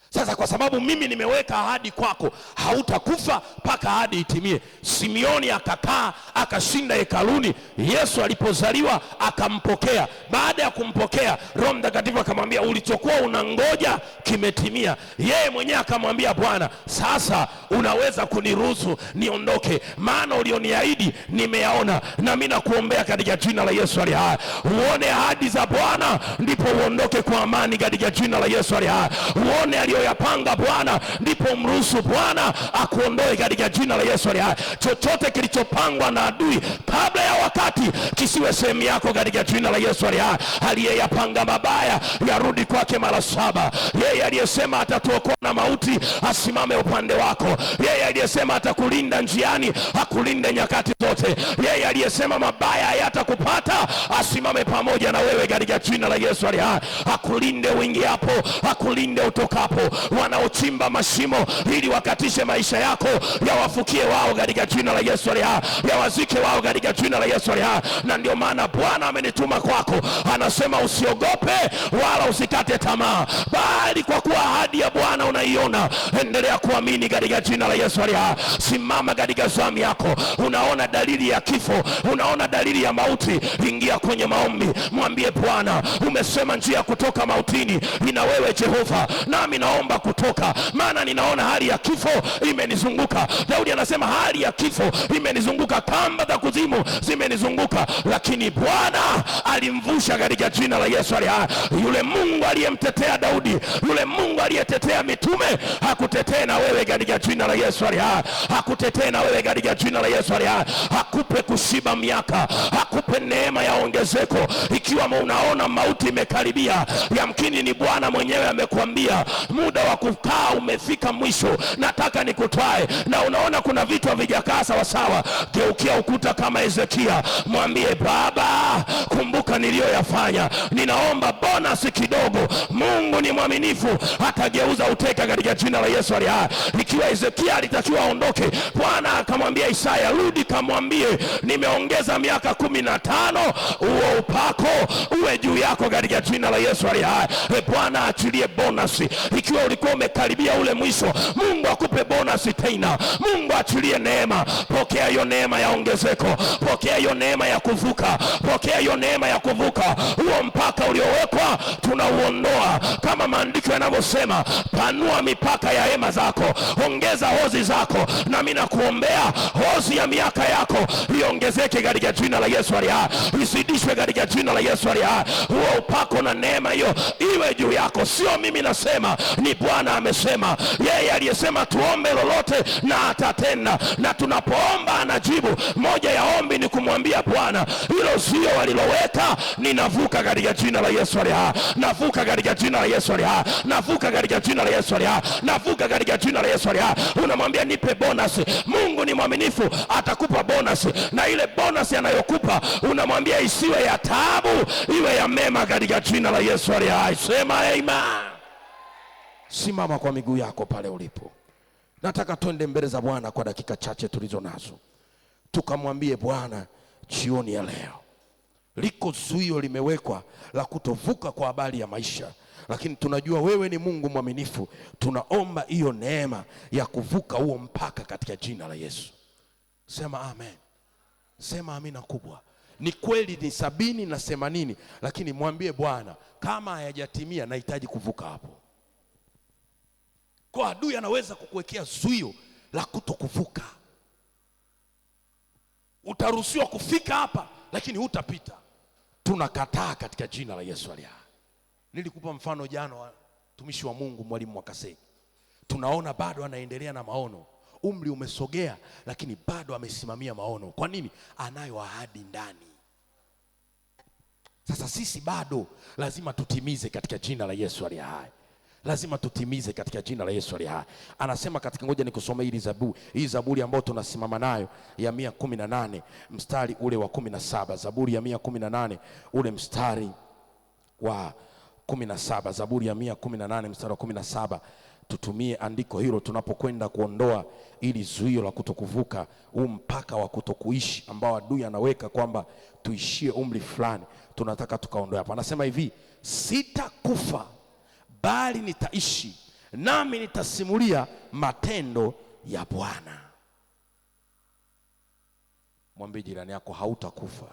Sasa kwa sababu mimi nimeweka ahadi kwako, hautakufa mpaka ahadi itimie. Simeoni akakaa akashinda hekaluni. Yesu alipozaliwa akampokea. Baada ya kumpokea, Roho Mtakatifu akamwambia ulichokuwa unangoja kimetimia. Yeye mwenyewe akamwambia Bwana, sasa unaweza kuniruhusu niondoke, maana ulioniahidi nimeyaona. Na mimi nakuombea katika jina la Yesu aliye hai, uone ahadi za Bwana ndipo uondoke kwa amani katika jina la Yesu aliye hai. Uone aliyoyapanga Bwana ndipo mruhusu Bwana akuondoe katika jina la Yesu aliye hai. Chochote kilichopangwa na adui kabla ya wakati kisiwe sehemu yako katika jina la Yesu aliye hai. Aliyeyapanga mabaya yarudi kwake mara 7. Yeye aliyesema atatuokoa na mauti asimame upande wako. Yeye aliyesema atakulinda njiani akulinde nyakati zote. Yeye aliyesema mabaya hayatakupata asimame pamoja na wewe katika jina la Yesu aliye hai. Akulinde uingiapo, akulinde utokapo, wanaochimba mashimo ili wakatishe maisha yako, yawafukie wao katika jina la Yesu aliye hai, yawazike wao katika jina la Yesu aliye hai. Na ndio maana Bwana amenituma kwako, anasema usiogope wala usikate tamaa, bali kwa kuwa ahadi ya Bwana unaiona, endelea kuamini katika jina la Yesu aliye hai. Simama katika zamu yako, unaona dalili ya kifo, unaona dalili ya mauti, ingia kwenye maombi, mwambie Bwana, umesema njia kutoka mautini ina wewe Jehova, nami naomba kutoka, maana ninaona hali ya kifo imenizunguka. Daudi anasema hali ya kifo imenizunguka, kamba za kuzimu zimenizunguka, lakini Bwana alimvusha katika jina la Yesu aliye hai. Yule Mungu aliyemtetea Daudi, yule Mungu aliyetetea mitume, hakutetee na wewe katika jina la Yesu aliye hai, hakutetee na wewe katika jina la Yesu aliye hai. Hakupe kushiba miaka, hakupe neema ya ongezeko. Ikiwa unaona mauti imekaribia, yamkini ni Bwana mwenyewe amekwambia muda wa kukaa umefika mwisho, nataka nikutwae, na unaona kuna vitu havijakaa sawa sawa, geukia ukuta kama Hezekia, mwambie Baba, kumbuka niliyoyafanya, ninaomba bonus kidogo. Mungu ni mwaminifu, atageuza uteka katika jina la Yesu aliye hai. Ikiwa Hezekia alitakiwa aondoke, Bwana akamwambia Isaya, rudi kamwambie nimeongeza miaka 15, huo upako uwe juu yako katika jina la Yesu aliye hai. Bwana achilie bonus. Ikiwa ulikuwa umekaribia ule mwisho, Mungu akupe bonus tena. Mungu achilie neema. Pokea hiyo neema ya ongezeko, pokea hiyo neema ya kuvuka, pokea hiyo neema ya kuvuka. Huo mpaka uliowekwa tunauondoa, kama maandiko yanavyosema, panua mipaka ya hema zako, ongeza hozi zako, na mimi nakuombea hozi ya miaka yako iongezeke katika jina la Yesu aliye hai, isidishwe katika jina la Yesu aliye hai. Huo upako na neema hiyo iwe juu yako. Sio mimi nasema, ni Bwana amesema. Yeye aliyesema tuombe lolote na atatenda, na tunapoomba anajibu. Moja ya ombi ni kumwambia Bwana, hilo sio waliloweka, ninavuka katika jina la Yesu aliye hai, navuka katika jina la Yesu aliye hai, navuka katika jina la Yesu aliye hai, navuka katika jina la Yesu aliye hai. Unamwambia nipe bonus. Mungu ni mwaminifu, atakupa bonus, na ile bonus anayokupa unamwambia isiwe ya taabu, iwe ya mema katika jina la Yesu aliye hai. Sema amen. Simama kwa miguu yako pale ulipo. Nataka twende mbele za Bwana kwa dakika chache tulizo nazo, tukamwambie Bwana jioni ya leo, liko zuio limewekwa la kutovuka kwa habari ya maisha, lakini tunajua wewe ni Mungu mwaminifu. Tunaomba hiyo neema ya kuvuka huo mpaka katika jina la Yesu. Sema amen. Sema amina kubwa. Ni kweli ni 70 na 80, lakini mwambie Bwana, kama hayajatimia nahitaji kuvuka hapo. Kwa adui anaweza kukuwekea zuio la kutokuvuka. Utaruhusiwa kufika hapa, lakini hutapita. Tunakataa katika jina la Yesu aliye hai. Nilikupa mfano jana wa mtumishi wa Mungu Mwalimu Mwakasege. Tunaona bado anaendelea na maono. Umri umesogea, lakini bado amesimamia maono. Kwa nini? Anayo ahadi ndani. Sasa sisi bado lazima tutimize katika jina la Yesu aliye hai. Lazima tutimize katika jina la Yesu aliye hai. Anasema katika, ngoja nikusomee hii Zaburi ambayo tunasimama nayo ya 118 mstari ule wa 17. Zaburi ya 118 ule mstari wa 17. Zaburi ya 118 mstari wa 17. Tutumie andiko hilo tunapokwenda kuondoa ili zuio la kutokuvuka huu mpaka wa kutokuishi ambao adui anaweka kwamba tuishie umri fulani. Tunataka tukaondoe hapa. Anasema hivi, sitakufa bali nitaishi, nami nitasimulia matendo ya Bwana. Mwambie jirani yako, hautakufa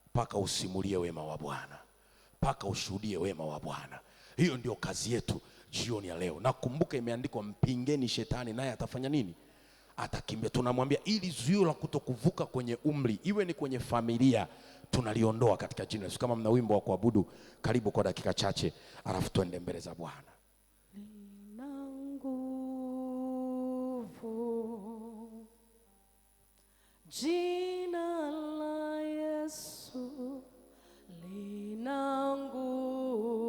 mpaka usimulie wema wa Bwana, mpaka ushuhudie wema wa Bwana. Hiyo ndio kazi yetu jioni ya leo. Na kumbuka imeandikwa, mpingeni shetani naye atafanya nini? Atakimbia. Tunamwambia ili zuio la kutokuvuka kwenye umri, iwe ni kwenye familia, tunaliondoa katika jina la Yesu. Kama mna wimbo wa kuabudu, karibu kwa dakika chache, alafu tuende mbele za Bwana. Lina nguvu jina la Yesu, lina nguvu.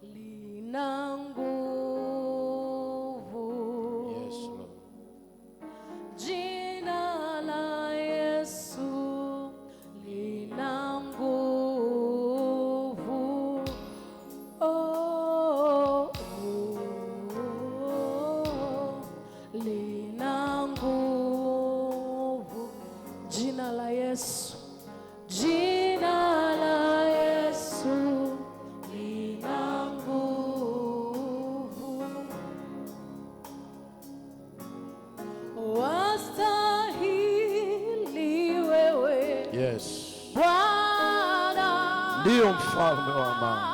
Lina nguvu. Yes, Lord. Jina la Yesu mfalme wa amani.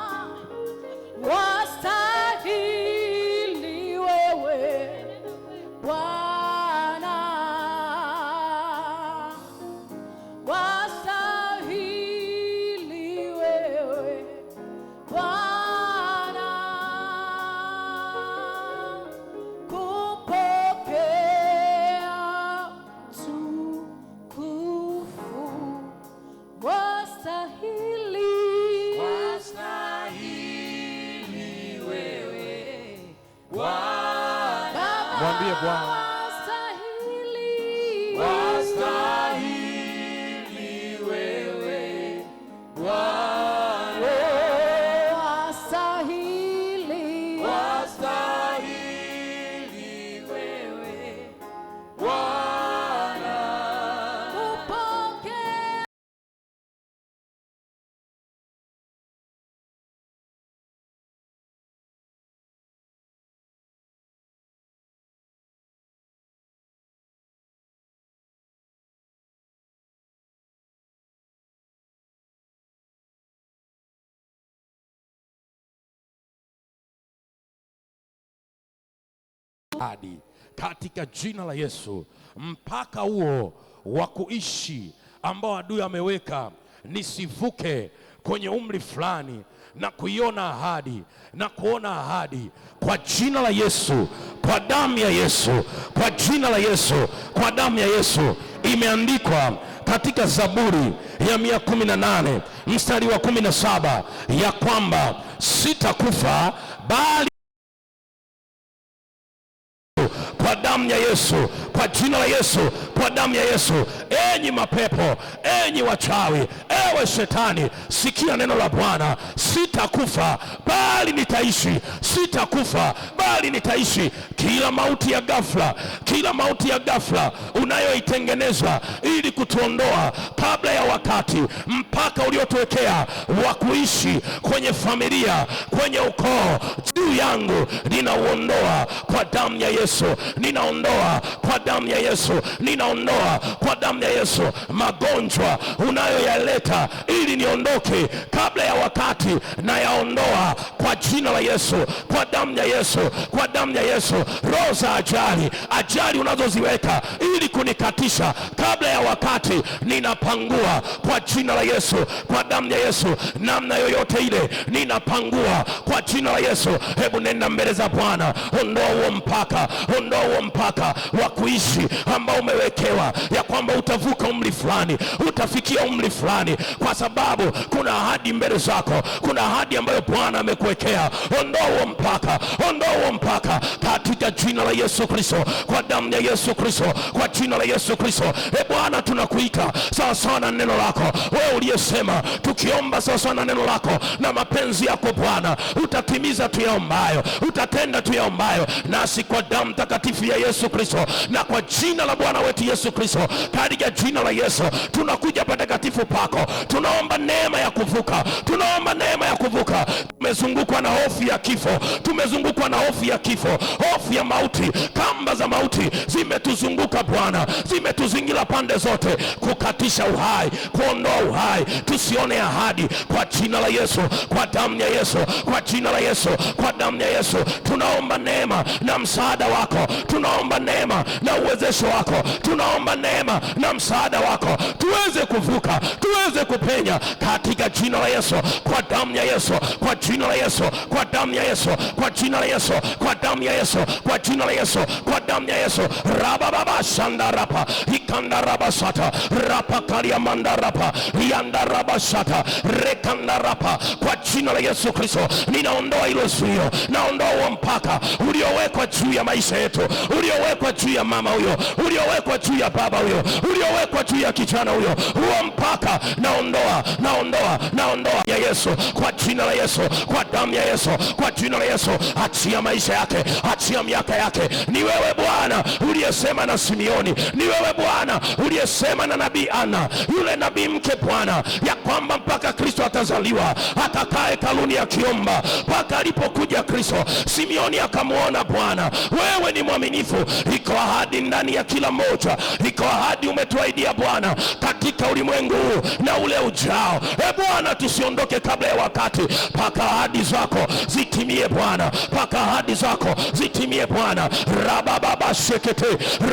Wastahili wewe Bwana, wastahili wewe Bwana, kupokea tukufu. Wastahili wewe Bwana, Mwambie Bwana, wastahili wewe Bwana, wastahili wewe Bwana, kupokea hadi katika jina la Yesu. Mpaka huo wa kuishi ambao adui ameweka nisivuke kwenye umri fulani na kuiona ahadi na kuona ahadi, kwa jina la Yesu, kwa damu ya Yesu, kwa jina la Yesu, kwa damu ya Yesu. Imeandikwa katika Zaburi ya 118 mstari wa 17 ya kwamba sitakufa bali kwa damu ya Yesu, kwa jina la Yesu, kwa damu ya Yesu. Enyi mapepo, enyi wachawi, ewe shetani, sikia neno la Bwana. Sitakufa bali nitaishi, sitakufa bali nitaishi. Kila mauti ya ghafla, kila mauti ya ghafla unayoitengeneza ili kutuondoa kabla ya wakati, mpaka uliotuwekea wa kuishi kwenye familia, kwenye ukoo, juu yangu ninauondoa kwa damu ya Yesu, ninaondoa kwa damu ya Yesu, ninaondoa kwa damu ya Yesu. Magonjwa unayoyaleta ili niondoke kabla ya wakati, na yaondoa kwa jina la Yesu, kwa damu ya Yesu, kwa damu ya Yesu. Roho za ajali, ajali unazoziweka ili kunikatisha kabla ya wakati, ninapangua kwa jina la Yesu, kwa damu ya Yesu. Namna yoyote ile ninapangua kwa jina la Yesu. Hebu nenda mbele za Bwana, ondoa huo mpaka, ondoa huo mpaka wa kuishi ambao umewekewa, ya kwamba utavuka umri fulani, utafikia umri fulani, kwa sababu kuna ahadi mbele zako, kuna ahadi ambayo Bwana amekuwekea. Ondoa huo mpaka, ondoa huo mpaka katika jina la Yesu Kristo, kwa damu ya Yesu Kristo, kwa jina la Yesu Kristo. Bwana, tunakuita sawa sawa na neno lako. Wewe uliyesema tukiomba sawa sawa na neno lako na mapenzi yako Bwana, utatimiza tuyaombayo, utatenda tuyaombayo. Nasi kwa damu takatifu ya Yesu Kristo na kwa jina la Bwana wetu Yesu Kristo, katika jina la Yesu tunakuja patakatifu pako, tunaomba neema ya kuvuka, tunaomba neema ya kuvuka. Tumezungukwa na hofu ya kifo, tumezungukwa na hofu ya kifo, hofu ya mauti. Kamba za mauti zimetuzunguka Bwana, zimetuzingira pande zote, kukatisha uhai, kuondoa uhai, tusione ahadi. Kwa jina la Yesu, kwa damu ya Yesu, kwa jina la Yesu, kwa damu ya Yesu, tunaomba neema na msaada wako, tunaomba neema na uwezesho wako, tunaomba neema na msaada wako, tuweze kuvuka, tuweze kupenya katika jina la Yesu, kwa damu ya Yesu, kwa jina la Yesu, kwa damu ya Yesu, kwa jina la Yesu, kwa damu ya Yesu, kwa jina la Yesu, kwa damu ya Yesu. Raba baba shanda rapa ikanda raba sata rapa kalia manda rapa yanda raba sata rekanda rapa. Kwa jina la Yesu Kristo ninaondoa hilo zuio, naondoa huo mpaka uliowekwa juu ya maisha yetu, uliowekwa juu ya mama huyo, uliowekwa juu ya baba huyo, uliowekwa juu ya kijana huyo. Huo mpaka naondoa, naondoa, naondoa ya Yesu, kwa jina la Yesu, kwa damu ya Yesu, kwa jina la Yesu. Achia maisha yake, achia miaka yake. Ni wewe Bwana uliyesema na Simeoni, ni wewe Bwana uliyesema na nabii Ana, yule nabii mke Bwana, ya kwamba mpaka Kristo atazaliwa atakaa hekaluni akiomba mpaka alipokuja Kristo. Simeoni akamwona Bwana, wewe ni mwaminifu. Iko ahadi ndani ya kila mmoja, iko ahadi umetuahidia Bwana katika ulimwengu huu na ule ujao. Bwana, tusiondoke kabla ya wakati, mpaka ahadi zako zitimie Bwana, mpaka ahadi zako zitimie Bwana. Rabababa shekete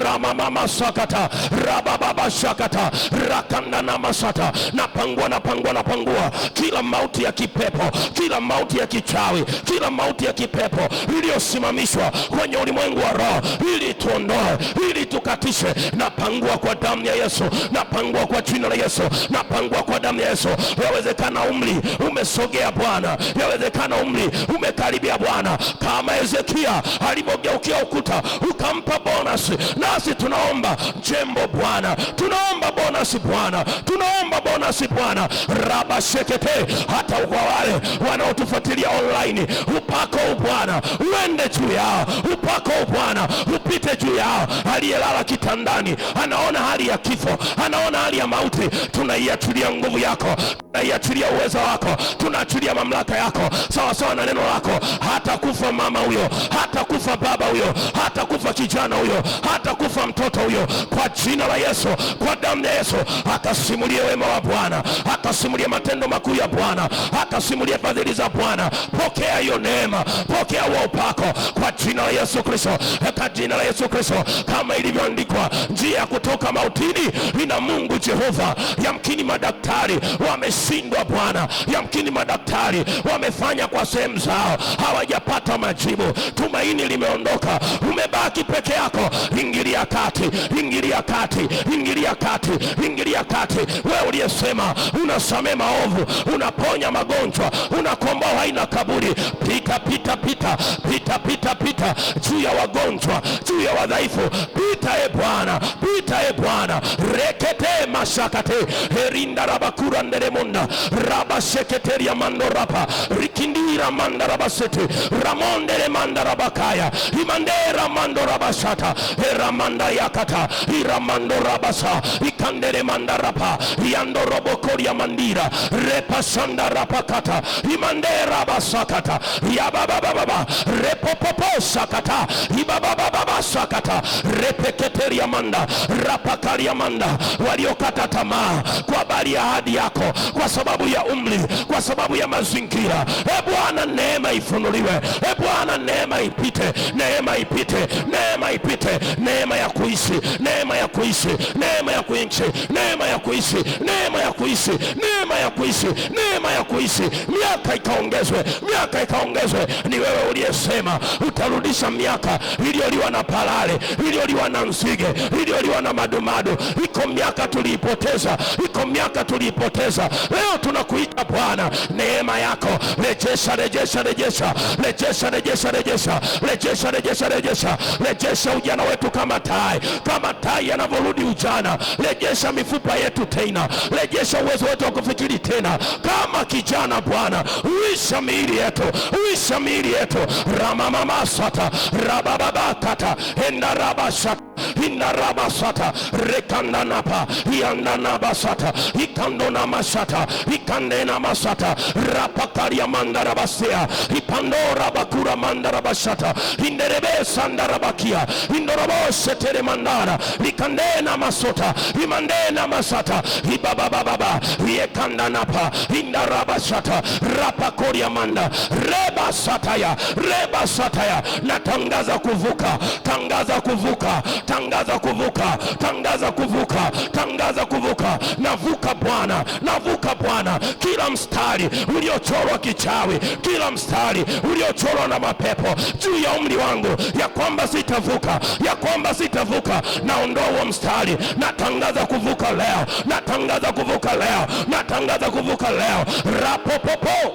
ramamama sakata rabababa shakata rakanda na masata. Napangua kila mauti ya kipepo, kila mauti ya kichawi, kila mauti ya kipepo iliyosimamishwa kwenye ulimwengu wa roho, ili tuondoe, ili tukatishe. Napangua kwa damu ya Yesu, napangua kwa jina la Yesu, napangua kwa damu ya Yesu. Yawezekana umri umesogea Bwana, yawezekana umri umekaribia Bwana, kama Hezekia alipogeukia ukuta ukampa bonus, nasi tunaomba jembo Bwana, tunaomba bonus Bwana, tunaomba bonus Bwana. Raba shekete, hata kwa wale wanaotufuatilia online, upako Bwana uende juu yao, upako Bwana upite juu yao. Aliyelala kitandani anaona hali ya kifo, anaona hali ya mauti, tunaiachilia nguvu yako, tunaiachilia uwezo wako, tunaachilia mamlaka yako sawa sawa na neno lako. Hata kufa mama huyo, hata kufa baba huyo, hata kufa kijana huyo, hata kufa mtoto huyo, kwa jina la Yesu, kwa damu ya Yesu. Akasimulie wema wa Bwana, akasimulie matendo makuu ya Bwana, akasimulie fadhili za Bwana. Pokea hiyo neema, pokea huo upako kwa jina la Yesu Kristo, kwa jina la Yesu Kristo. Kama ilivyoandikwa, njia ya kutoka mautini ina Mungu Jehova. Yamkini madaktari wameshindwa Bwana, yamkini madaktari wamefanya kwa sehemu zao, hawajapata majibu. Tumaini limeondoka, umebaki peke yako. Ingilia kati, ingilia kati, ingilia kati, ingilia kati. Wewe uliyesema unasamehe maovu, unaponya magonjwa, unakomboa haina kaburi, pita pita pita pita pita pita juu ya wagonjwa, juu ya wadhaifu, pita Bwana, pita Bwana. Rekete mashakate herinda rabakura nderemunda raba sheketeria mando rapa rikindira manda rabasete ramondere manda rabakaya imandera mando rabashata eramanda yakata iramando rabasa ikandere manda rapa yando robokoria mandira repa sanda rapakata imandera basakata yababababa repopopo sakata ibabababa sakata repeketeria manda rapakaria manda. Waliokata tamaa kwa habari ya ahadi yako, kwa sababu ya umri, kwa sababu ya mazingira, Bwana neema ifunuliwe, Bwana neema ipite, neema ipite, neema ipite, neema ya kuishi, neema ya kuishi, neema ya kuishi, neema ya kuishi, neema ya kuishi, neema ya kuishi, neema ya kuishi. Miaka ikaongezwe, miaka ikaongezwe. Ni wewe uliyesema utarudisha miaka iliyoliwa na parare, iliyoliwa na nzige, iliyoliwa na madumadu. Iko miaka tuliipoteza, iko miaka tuliipoteza. Leo tunakuita Bwana, neema yako rejesha, rejesha, rejesha, rejesha, rejesha, rejesha, rejesha, rejesha, rejesha, rejesha ujana wetu kama tai, kama tai yanavyorudi ujana. Rejesha mifupa yetu tena, rejesha uwezo wetu wa kufikiri tena kama kijana Bwana. Uisha miili yetu, uisha miili yetu. Ramamamasata rabababakata endarabashata indarabasata rekandanapa iandanabasata ikandona masata ikandena masata rapakaria mandarabasia ipandora bakura mandarabashata inderebesa ndarabakia indorobosetere mandara ikandena masota imandena masata ibabababa yekandanapa indarabashata rapakoria manda reba sataya, reba sataya. Natangaza kuvuka, tangaza kuvuka, tangaza kuvuka, tangaza kuvuka, tangaza kuvuka. Navuka Bwana, navuka Bwana. Kila mstari uliochorwa kichawi, kila mstari uliochorwa na mapepo juu ya umri wangu, ya kwamba sitavuka, ya kwamba sitavuka, naondoa huo mstari. Natangaza kuvuka leo, natangaza kuvuka leo, natangaza kuvuka leo. Rapopopo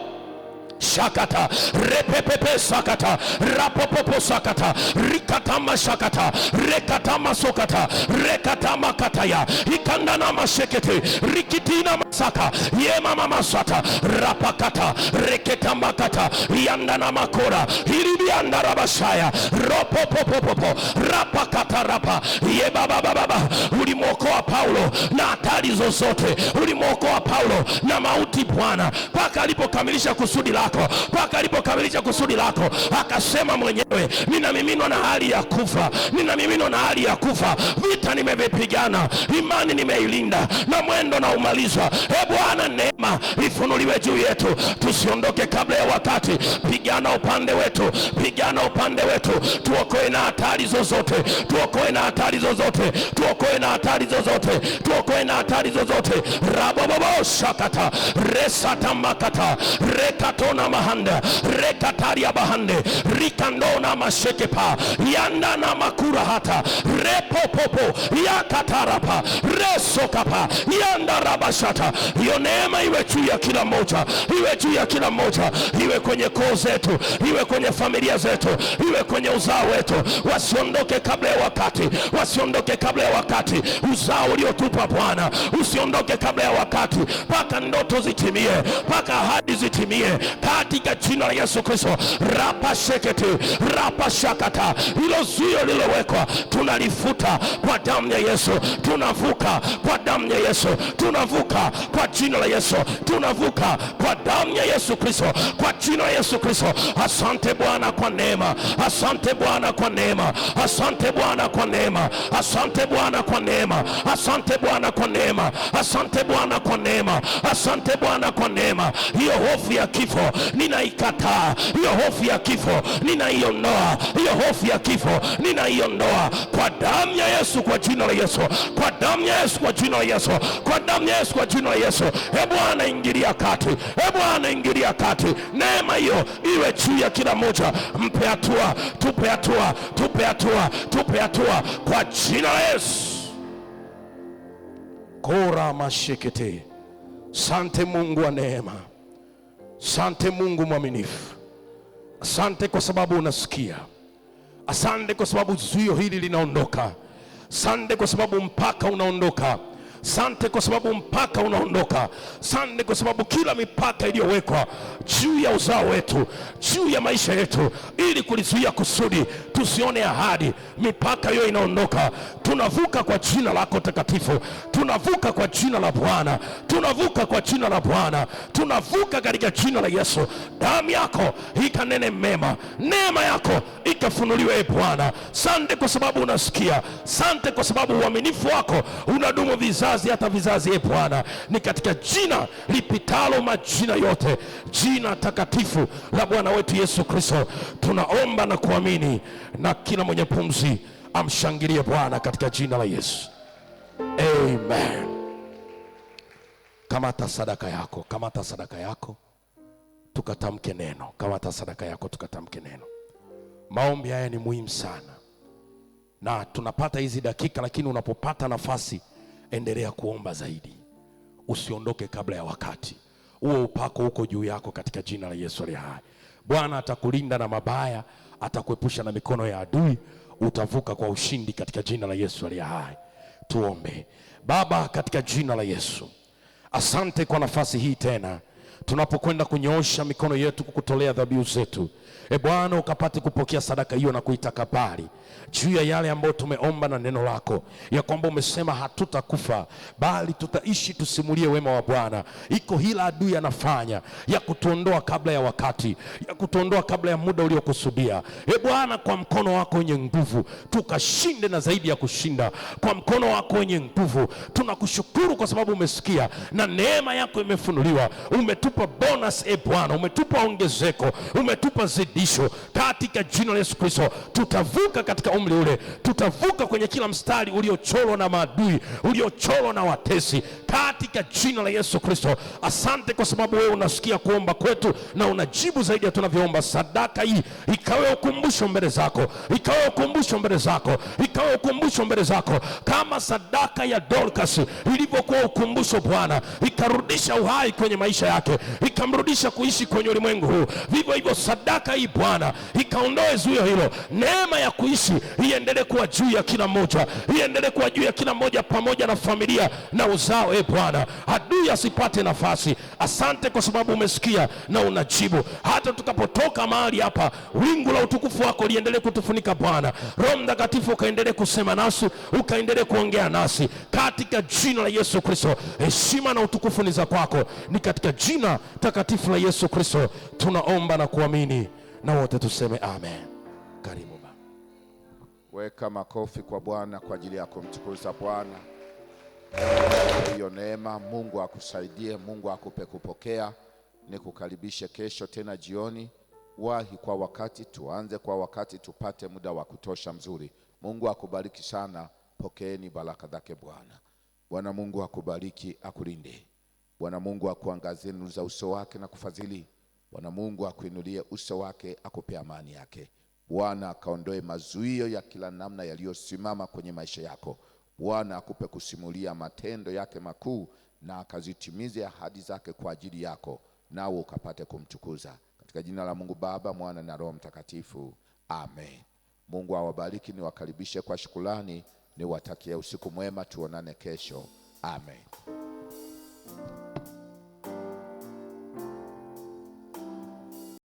shakata repepepe sakata rapopopo sakata rikatama shakata rekatama sokata rekatama kataya ikandana mashekete rikitina masaka yema mama sata rapakata reketama kata yandana makora ilibianda rabashaya ropopopopopo rapakata rapa ye baba baba. Ulimwokoa Paulo na hatari zozote, ulimwokoa Paulo na mauti Bwana, mpaka alipokamilisha kusudi lako, mpaka alipokamilisha kusudi lako. Akasema mwenyewe, ninamiminwa na hali ya kufa, ninamiminwa na hali ya kufa. Vita nimevipigana, imani nimeilinda, na mwendo na umalizwa. Bwana, neema ifunuliwe juu yetu, tusiondoke kabla ya wakati. Pigana upande wetu, pigana upande wetu, tuokoe na hatari zozote, tuokoe na hatari zozote, tuokoe na hatari zozote, tuokoe na hatari zozote. Rabobobo shakata resata makata rekatona mahanda rekataria bahande rikandona mashekepa yanda na makura hata repopopo yakatarapa resokapa yanda rabashata. Hiyo neema iwe juu ya kila mmoja, iwe juu ya kila mmoja, iwe kwenye koo zetu, iwe kwenye familia zetu, iwe kwenye uzao wetu. Wasiondoke kabla ya wakati, wasiondoke kabla ya wakati. Uzao uliotupa Bwana usiondoke kabla ya wakati, mpaka ndoto zitimie, mpaka ahadi zitimie, katika jina la Yesu Kristo. Rapa shekete rapa shakata, hilo zuio lilowekwa tunalifuta kwa damu ya Yesu. Tunavuka kwa damu ya Yesu, tunavuka kwa jina la Yesu, tunavuka kwa damu ya Yesu Kristo, kwa jina la Yesu Kristo. Asante Bwana kwa neema, asante Bwana kwa neema, asante Bwana kwa neema, asante Bwana kwa neema, asante Bwana kwa neema, asante Bwana kwa neema, asante Bwana kwa neema. Hiyo hofu ya kifo ninaikataa, hiyo hofu ya kifo ninaiondoa, hiyo hofu ya kifo ninaiondoa kwa damu ya Yesu, kwa jina la Yesu, kwa damu ya Yesu, kwa jina la Yesu, kwa damu ya Yesu, kwa jina la Yesu. Bwana ingilia kati, Bwana ingilia kati. Neema hiyo iwe juu ya kila mmoja. Mpe hatua, tupe hatua, tupe hatua, tupe hatua kwa jina la Yesu. Kora mashekete. Sante Mungu wa neema, sante Mungu mwaminifu, asante kwa sababu unasikia, asante kwa sababu zuio hili linaondoka, asante kwa sababu mpaka unaondoka, asante kwa sababu mpaka unaondoka, asante kwa sababu kila mipaka iliyowekwa juu ya uzao wetu, juu ya maisha yetu, ili kulizuia kusudi tusione ahadi, mipaka hiyo inaondoka. Tunavuka kwa jina lako takatifu, tunavuka kwa jina la Bwana, tunavuka kwa jina la Bwana, tunavuka katika jina la Yesu. Damu yako ikanene mema, neema yako ikafunuliwe Bwana. Sante kwa sababu unasikia, sante kwa sababu uaminifu wako unadumu vizazi hata vizazi Bwana. Ni katika jina lipitalo majina yote, jina takatifu la Bwana wetu Yesu Kristo tunaomba na kuamini, na kila mwenye pumzi amshangilie Bwana katika jina la Yesu. Amen. Kamata sadaka yako, kamata sadaka yako, tukatamke neno. Kamata sadaka yako, tukatamke neno. Maombi haya ni muhimu sana, na tunapata hizi dakika, lakini unapopata nafasi endelea kuomba zaidi. Usiondoke kabla ya wakati. Huo upako uko juu yako katika jina la Yesu aliye hai. Bwana atakulinda na mabaya, atakuepusha na mikono ya adui. Utavuka kwa ushindi katika jina la Yesu aliye hai. Tuombe. Baba, katika jina la Yesu, asante kwa nafasi hii tena tunapokwenda kunyoosha mikono yetu kukutolea dhabihu zetu. Bwana, ukapate kupokea sadaka hiyo na kuitakabali juu ya yale ambayo tumeomba na neno lako, ya kwamba umesema hatutakufa bali tutaishi tusimulie wema wa Bwana. Iko hila adui anafanya ya kutuondoa kabla ya wakati, ya kutuondoa kabla ya muda uliokusudia. Bwana, kwa mkono wako wenye nguvu tukashinde na zaidi ya kushinda. Kwa mkono wako wenye nguvu tunakushukuru kwa sababu umesikia na neema yako imefunuliwa. Umetupa bonus Bwana, umetupa ongezeko, umetupa zidisho katika jina la Yesu Kristo. Tutavuka katika umri ule, tutavuka kwenye kila mstari uliochorwa na maadui, uliochorwa na watesi katika jina la Yesu Kristo. Asante kwa sababu wewe unasikia kuomba kwetu na unajibu zaidi ya tunavyoomba. Sadaka hii ikawe ukumbusho mbele zako, ikawe ukumbusho mbele zako, ikawe ukumbusho mbele zako, kama sadaka ya Dorcas ilivyokuwa ukumbusho Bwana, ikarudisha uhai kwenye maisha yake. ikamrudisha kuishi kwenye ulimwengu huu. Vivyo hivyo sadaka hii Bwana ikaondoe zuio hilo. Neema ya kuishi iendelee kuwa juu ya kila mmoja, iendelee kuwa juu ya kila mmoja pamoja na familia na uzao. Bwana, adui asipate nafasi. Asante kwa sababu umesikia na unajibu. Hata tukapotoka mahali hapa, wingu la utukufu wako liendelee kutufunika Bwana. Roho Mtakatifu ukaendelee kusema nasi, ukaendelee kuongea nasi katika jina la Yesu Kristo. Heshima na utukufu ni za kwako, ni katika jina takatifu la Yesu Kristo tunaomba na kuamini, na wote tuseme amen. Karibu Baba. Weka makofi kwa Bwana kwa ajili ya kumtukuza Bwana. Hiyo neema, Mungu akusaidie, Mungu akupe kupokea. Nikukaribishe kesho tena jioni. Wahi kwa wakati, tuanze kwa wakati, tupate muda wa kutosha mzuri. Mungu akubariki sana. Pokeeni baraka zake Bwana. Bwana Mungu akubariki, akulinde. Bwana Mungu akuangazie nuru za uso wake na kufadhili. Bwana Mungu akuinulie uso wake, akupe amani yake. Bwana akaondoe mazuio ya kila namna yaliyosimama kwenye maisha yako. Bwana akupe kusimulia matendo yake makuu, na akazitimize ahadi zake kwa ajili yako, nawe ukapate kumtukuza. Katika jina la Mungu Baba, Mwana na Roho Mtakatifu. Amen. Mungu awabariki. Niwakaribishe kwa shukrani, niwatakie usiku mwema. Tuonane kesho. Amen.